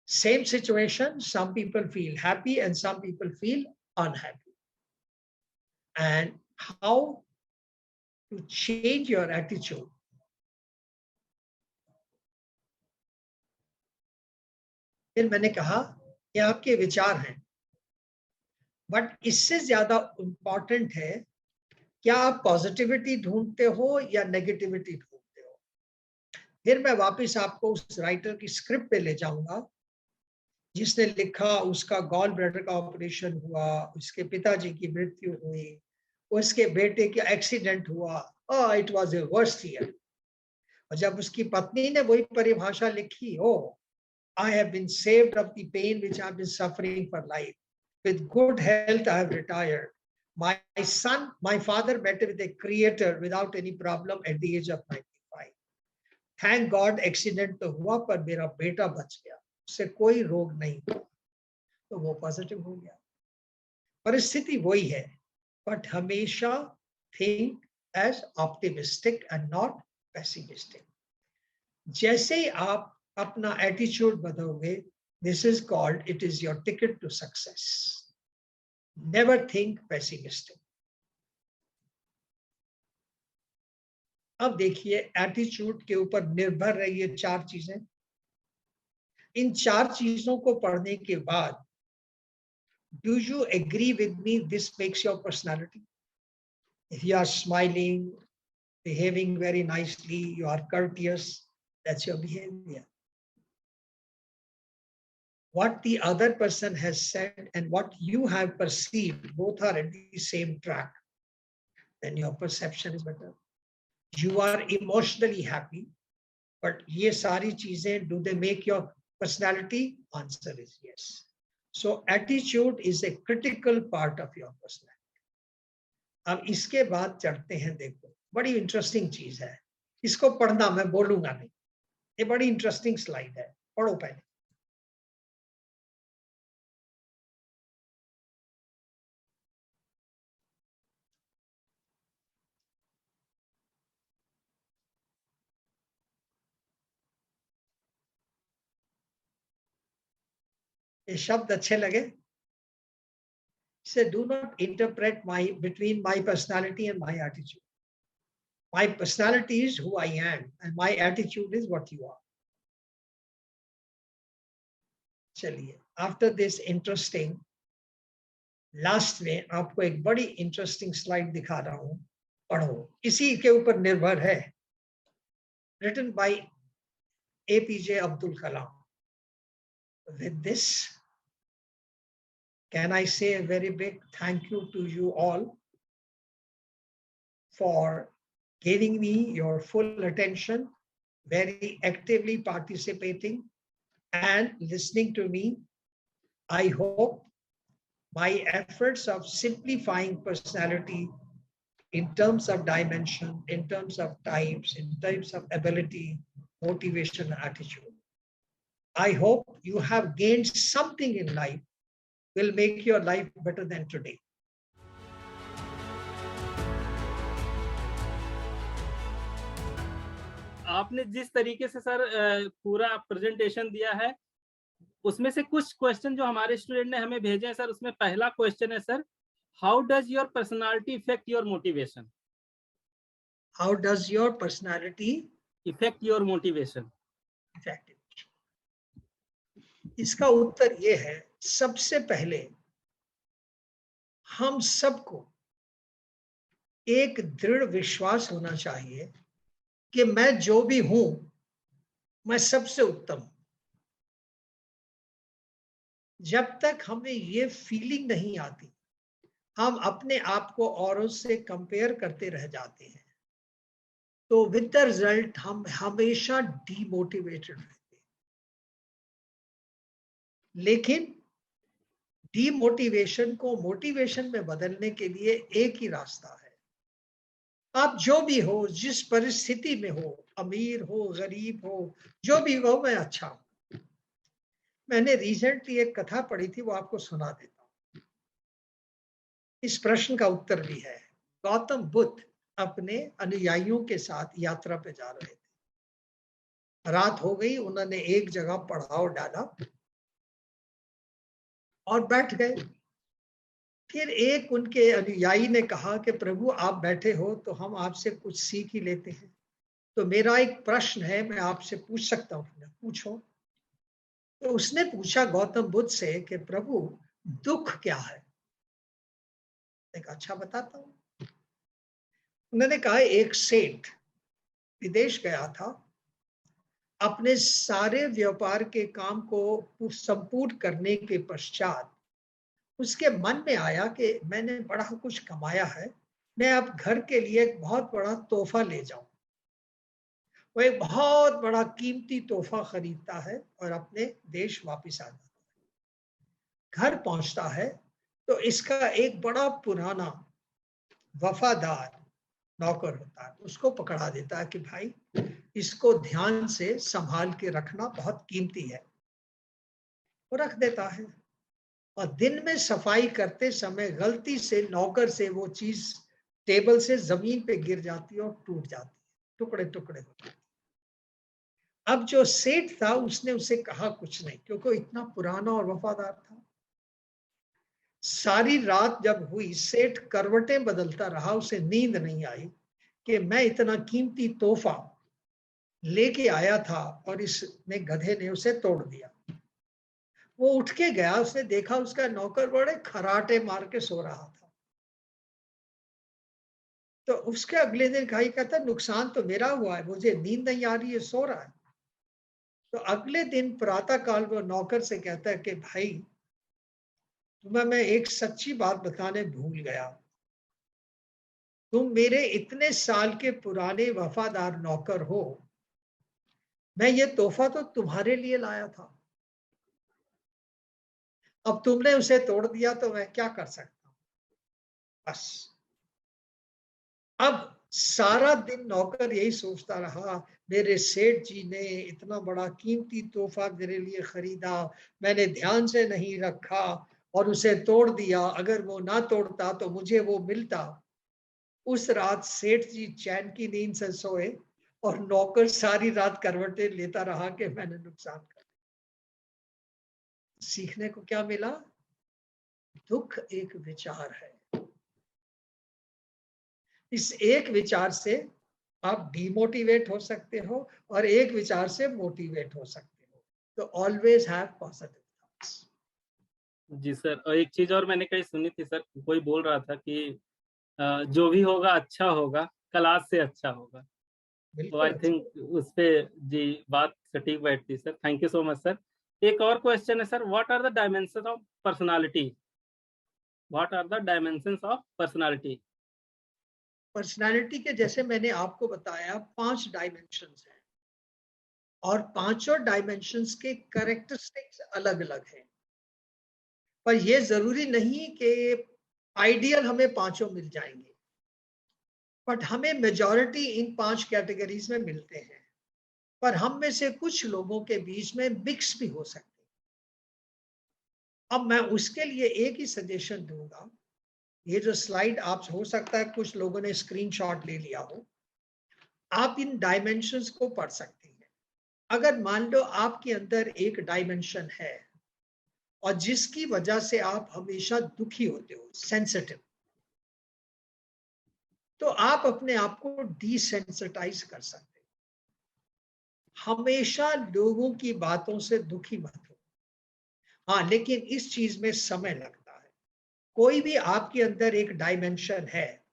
Same situation, some people feel happy and some people feel unhappy. And how to change your attitude? फिर मैंने कहा कि आपके विचार हैं, बट इससे ज्यादा important है, क्या आप पॉजिटिविटी ढूंढते हो या नेगेटिविटी ढूंढते हो। फिर मैं वापस आपको उस राइटर की स्क्रिप्ट पे ले जाऊंगा जिसने लिखा, उसका गॉल ब्लैडर का ऑपरेशन हुआ, उसके पिताजी की मृत्यु हुई, उसके बेटे का एक्सीडेंट हुआ, it was a worst year. और जब उसकी पत्नी ने वही परिभाषा लिखी, I have been saved of the pain which I have been suffering for life, with good health I have retired, my son, my father met with a creator without any problem at the age of 95, thank God accident तो हुआ पर मेरा बेटा बच गया, उससे कोई रोग नहीं हुआ, तो वो पॉजिटिव हो गया। परिस्थिति वही है, बट हमेशा think as optimistic and not pessimistic. जैसे ही आप अपना एटीट्यूड बदलोगे, this is called, it is your ticket to success. Never think pessimistic. अब देखिए, एटीट्यूड के ऊपर निर्भर रही ये चार चीजें। इन चार चीजों को पढ़ने के बाद, do you agree with me this makes your personality? If you are smiling, behaving very nicely, you are courteous, that's your behavior. What the other person has said and what you have perceived, both are at the same track, then your perception is better. You are emotionally happy, but ये सारी चीजें, do they make your personality? Answer is yes. So attitude is a critical part of your personality. अब इसके बाद चढ़ते हैं, देखो बड़ी इंटरेस्टिंग चीज है, इसको पढ़ना, मैं बोलूंगा नहीं, ये बड़ी इंटरेस्टिंग स्लाइड है, पढ़ो पहले। ये शब्द अच्छे लगे? Say, do not interpret between my personality and my attitude. My personality is who I am, and my attitude is what you are. चलिए, after this interesting, लास्ट में आपको एक बड़ी इंटरेस्टिंग स्लाइड दिखा रहा हूं, पढ़ो, इसी के ऊपर निर्भर है। Written by APJ Abdul Kalam. With this, can I say a very big thank you to you all for giving me your full attention, very actively participating and listening to me. I hope my efforts of simplifying personality in terms of dimension, in terms of types, in terms of ability, motivation, attitude, I hope you have gained something in life, will make your life better than today. आपने जिस तरीके से sir पूरा presentation दिया है, उसमें से कुछ क्वेश्चन जो हमारे स्टूडेंट ने हमें भेजे हैं सर, उसमें पहला क्वेश्चन है sir, how does your personality effect your motivation? How does your personality effect your motivation? affect it? इसका उत्तर ये है, सबसे पहले हम सबको एक दृढ़ विश्वास होना चाहिए कि मैं जो भी हूं मैं सबसे उत्तम हूं। जब तक हमें ये फीलिंग नहीं आती, हम अपने आप को औरों से कंपेयर करते रह जाते हैं, तो विद द रिजल्ट हम हमेशा डीमोटिवेटेड रहते हैं। लेकिन डीमोटिवेशन को मोटिवेशन में बदलने के लिए एक ही रास्ता है। आप जो भी हो, जिस परिस्थिति में हो, अमीर हो, गरीब हो, जो भी हो, मैं अच्छा हूं। मैंने रिसेंटली एक कथा पढ़ी थी, वो आपको सुना देता हूं। इस प्रश्न का उत्तर भी है। गौतम बुद्ध अपने अनुयायियों के साथ यात्रा पे जा रहे थे। रात हो गई, उन्होंने एक जगह पड़ाव डाला और बैठ गए। फिर एक उनके अनुयायी ने कहा कि प्रभु आप बैठे हो तो हम आपसे कुछ सीख ही लेते हैं, तो मेरा एक प्रश्न है, मैं आपसे पूछ सकता हूँ? पूछो। तो उसने पूछा गौतम बुद्ध से कि प्रभु दुख क्या है? एक अच्छा बताता हूँ। उन्होंने कहा एक सेठ विदेश गया था, अपने सारे व्यापार के काम को संपूर्ण करने के पश्चात उसके मन में आया कि मैंने बड़ा कुछ कमाया है, मैं अब घर के लिए एक बहुत बड़ा तोहफा ले जाऊं। वो एक बहुत बड़ा कीमती तोहफा खरीदता है और अपने देश वापस आ जाता है। घर पहुंचता है तो इसका एक बड़ा पुराना वफादार नौकर होता है, उसको पकड़ा देता है कि भाई इसको ध्यान से संभाल के रखना, बहुत कीमती है। वो रख देता है और दिन में सफाई करते समय गलती से नौकर से वो चीज टेबल से जमीन पे गिर जाती है और टूट जाती है, टुकड़े टुकड़े हो जाते हैं। अब जो सेठ था उसने उसे कहा कुछ नहीं, क्योंकि इतना पुराना और वफादार था। सारी रात जब हुई, सेठ करवटें बदलता रहा, उसे नींद नहीं आई कि मैं इतना कीमती तोहफा लेके आया था और इसने गधे ने उसे तोड़ दिया। वो उठ के गया, उसने देखा उसका नौकर बड़े खराटे मार के सो रहा था। तो उसके अगले दिन भाई कहता नुकसान तो मेरा हुआ है, मुझे नींद नहीं आ रही है, सो रहा है। तो अगले दिन प्रातः काल वो नौकर से कहता है कि भाई तुम्हें मैं एक सच्ची बात बताने भूल गया, तुम मेरे इतने साल के पुराने वफादार नौकर हो, मैं ये तोहफा तो तुम्हारे लिए लाया था, अब तुमने उसे तोड़ दिया तो मैं क्या कर सकता हूं। बस अब सारा दिन नौकर यही सोचता रहा, मेरे सेठ जी ने इतना बड़ा कीमती तोहफा मेरे लिए खरीदा, मैंने ध्यान से नहीं रखा और उसे तोड़ दिया, अगर वो ना तोड़ता तो मुझे वो मिलता। उस रात सेठ जी चैन की नींद से सोए और नौकर सारी रात करवटें लेता रहा कि मैंने नुकसान कर। सीखने को क्या मिला? दुख एक विचार है। इस एक विचार से आप डिमोटिवेट हो सकते हो और एक विचार से मोटिवेट हो सकते हो। तो ऑलवेज हैव पॉजिटिव थॉट्स। जी सर, और एक चीज और मैंने कहीं सुनी थी सर, कोई बोल रहा था कि जो भी होगा अच्छा होगा, कल आज से अच्छा होगा। तो आई थिंक उस पे जी बात सटीक बैठती sir. Thank you so much sir. एक और क्वेश्चन है sir, what are the dimensions of personality? What are the dimensions of personality? Personality के जैसे मैंने आपको बताया 5 डायमेंशंस हैं और पांचों डायमेंशंस के कैरेक्टरिस्टिक्स अलग अलग हैं, पर यह जरूरी नहीं कि आइडियल हमें पांचों मिल जाएंगे, बट हमें मेजॉरिटी इन 5 कैटेगरीज में मिलते हैं, पर हम में से कुछ लोगों के बीच में मिक्स भी हो सकते हैं। अब मैं उसके लिए एक ही सजेशन दूंगा, ये जो स्लाइड आप हो सकता है कुछ लोगों ने स्क्रीनशॉट ले लिया हो, आप इन डायमेंशंस को पढ़ सकते हैं। अगर मान लो आपके अंदर एक डायमेंशन है और जिसकी वजह से आप हमेशा दुखी होते हो, सेंसिटिव, तो आप अपने आप को डिसेंसिटाइज कर सकते हो। हमेशा लोगों की बातों से दुखी मत हो, हाँ, लेकिन इस चीज में समय लगता है। कोई भी आपके अंदर एक डायमेंशन है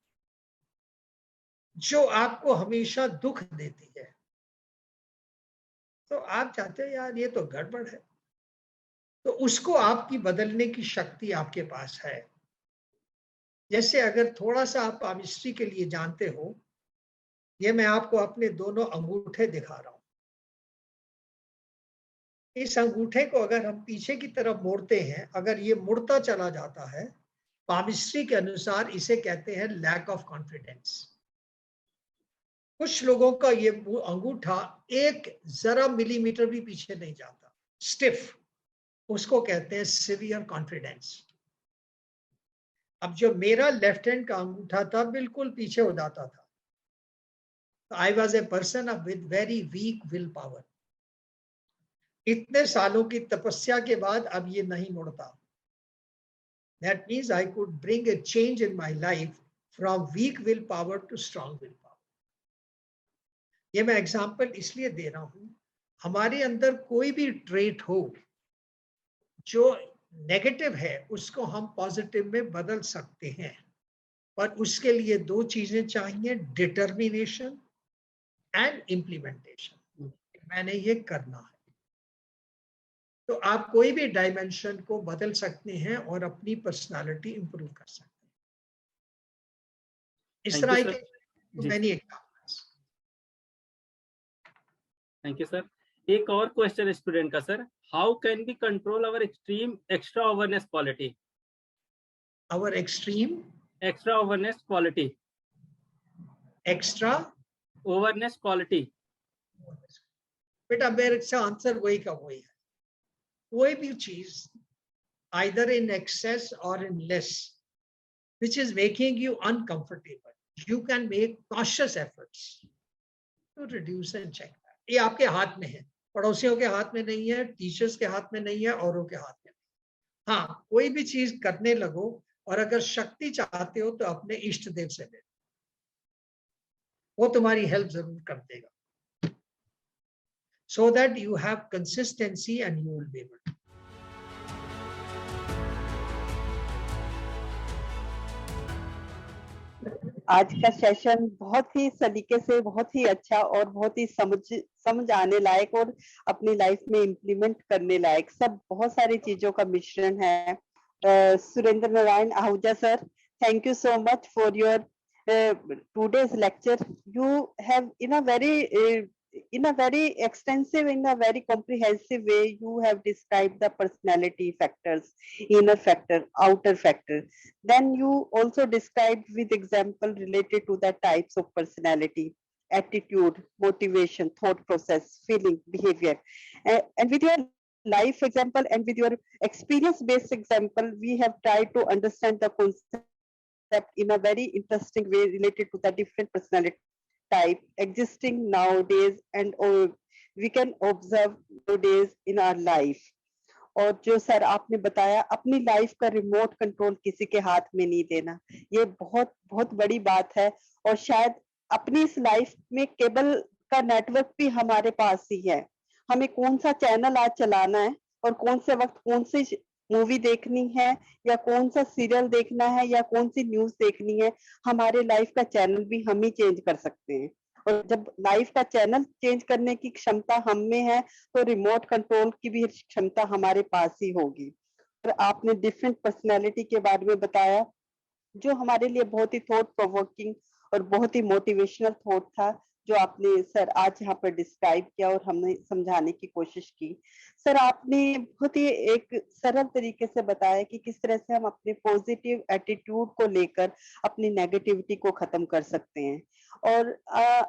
जो आपको हमेशा दुख देती है, तो आप चाहते हो यार ये तो गड़बड़ है, तो उसको आपकी बदलने की शक्ति आपके पास है। जैसे अगर थोड़ा सा आप पामिस्ट्री के लिए जानते हो, ये मैं आपको अपने दोनों अंगूठे दिखा रहा हूं। इस अंगूठे को अगर हम पीछे की तरफ मोड़ते हैं, अगर ये मुड़ता चला जाता है, पामिस्ट्री के अनुसार इसे कहते हैं लैक ऑफ कॉन्फिडेंस। कुछ लोगों का ये अंगूठा एक जरा मिलीमीटर भी पीछे नहीं जाता, स्टिफ, उसको कहते हैं सिवियर कॉन्फिडेंस। अब जो मेरा लेफ्ट हैंड का अंगूठा था बिल्कुल पीछे हो जाता था, I was a person with very weak will power. इतने सालों की तपस्या के बाद अब ये नहीं मुड़ता। That means I could bring a change in my life from weak willpower to strong willpower. ये मैं एग्जाम्पल इसलिए दे रहा हूं, हमारे अंदर कोई भी ट्रेट हो जो नेगेटिव है उसको हम पॉजिटिव में बदल सकते हैं, पर उसके लिए दो चीजें चाहिए, डिटर्मिनेशन एंड इम्प्लीमेंटेशन। मैंने ये करना है। तो आप कोई भी डायमेंशन को बदल सकते हैं और अपनी पर्सनालिटी इंप्रूव कर सकते हैं। इस Thank तरह you, के sir. Many examples. Thank you sir. एक और क्वेश्चन स्टूडेंट का sir, how can be control our extreme extra awareness quality? Our extreme extra awareness quality, extra awareness quality. बेटा मेरे से आंसर वही का वही है। कोई भी चीज either in excess or in less which is making you uncomfortable, you can make cautious efforts to reduce and check that. ये आपके हाथ में है, पड़ोसियों के हाथ में नहीं है, टीचर्स के हाथ में नहीं है, औरों के हाथ में नहीं। हाँ, कोई भी चीज करने लगो और अगर शक्ति चाहते हो तो अपने इष्ट देव से ले, वो तुम्हारी हेल्प जरूर कर देगा, so that you have consistency and you will be able to. आज का सेशन बहुत ही सलीके से, बहुत ही अच्छा और बहुत ही समझ आने लायक और अपनी लाइफ में इम्प्लीमेंट करने लायक, सब बहुत सारी चीजों का मिश्रण है। Surendra Narayan Ahuja sir, thank you so much for your today's lecture. You have in a very extensive, in a very comprehensive way, you have described the personality factors, inner factor, outer factor. Then you also described with example related to the types of personality, attitude, motivation, thought process, feeling, behavior. And with your life example and with your experience based example, we have tried to understand the concept in a very interesting way related to the different personality type existing nowadays and we can observe nowadays in our life. और जो sir आपने बताया, अपनी life का remote control किसी के हाथ में नहीं देना, ये बहुत बहुत बड़ी बात है। और शायद अपनी इस लाइफ में केबल का नेटवर्क भी हमारे पास ही है। हमें कौन सा चैनल आज चलाना है और कौन से वक्त कौन सी मूवी देखनी है या कौन सा सीरियल देखना है या कौन सी न्यूज देखनी है, हमारे लाइफ का चैनल भी हम ही चेंज कर सकते हैं। और जब लाइफ का चैनल चेंज करने की क्षमता हम में है तो रिमोट कंट्रोल की भी क्षमता हमारे पास ही होगी। और आपने डिफरेंट पर्सनैलिटी के बारे में बताया जो हमारे लिए बहुत ही थॉट प्रोवोकिंग और बहुत ही मोटिवेशनल थॉट था, जो आपने सर आज यहाँ पर डिस्क्राइब किया और हमने समझाने की कोशिश की। सर आपने बहुत ही एक सरल तरीके से बताया कि किस तरह से हम अपने पॉजिटिव एटीट्यूड को लेकर अपनी नेगेटिविटी को खत्म कर सकते हैं। और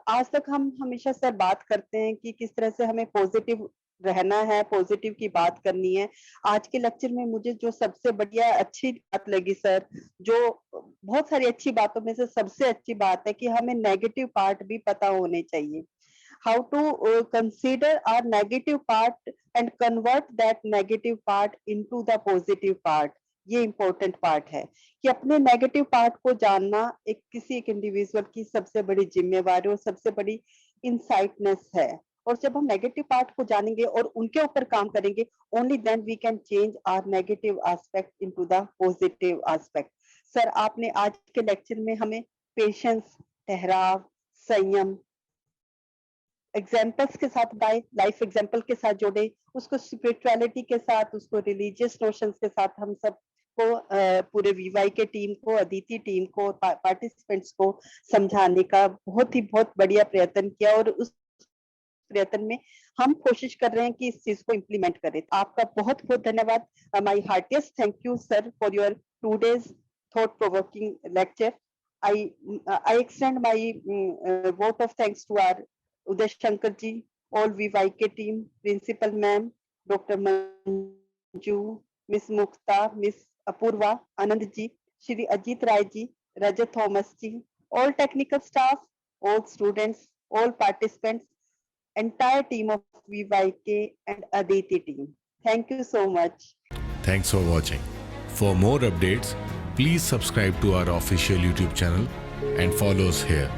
आज तक हम हमेशा सर बात करते हैं कि किस तरह से हमें पॉजिटिव रहना है, पॉजिटिव की बात करनी है। आज के लेक्चर में मुझे जो सबसे बढ़िया अच्छी बात लगी सर, जो बहुत सारी अच्छी बातों में से सबसे अच्छी बात है कि हमें नेगेटिव पार्ट भी पता होने चाहिए। How to consider our negative part and convert that negative part into the positive part, ये इम्पोर्टेंट पार्ट है कि अपने नेगेटिव पार्ट को जानना किसी एक इंडिविजुअल की सबसे बड़ी जिम्मेवारी और सबसे बड़ी इंसाइटनेस है। और जब हम नेगेटिव पार्ट को जानेंगे और उनके ऊपर काम करेंगे, only then we can change our negative aspect into the positive aspect. Sir, आपने आज के लेक्चर में हमें पेशेंस, ठहराव, संयम एग्जाम्पल्स के साथ बताए, लाइफ एग्जाम्पल के साथ जोड़े, उसको स्पिरिचुअलिटी के साथ, उसको रिलीजियस नोशंस के साथ हम सब को पूरे वीवाई के टीम को, अदिति टीम को, पार्टिसिपेंट्स को समझाने का बहुत बढ़िया प्रयत्न किया और उस प्रयत्न में हम कोशिश कर रहे हैं कि इस चीज को इम्प्लीमेंट करें। आपका बहुत धन्यवाद। My heartiest thank you sir for your 2 days thought provoking lecture. I extend my vote of thanks to our Uday Shankar ji, all VYK team, principal ma'am, Dr. Manju, Miss Mukta, Miss Apurva, Anand ji, Shri Ajit Rai ji, Rajat Thomas ji, all technical staff, all students, all participants, entire team of VYK and Aditi team. Thank you so much. Thanks for watching. For more updates, please subscribe to our official YouTube channel and follow us here.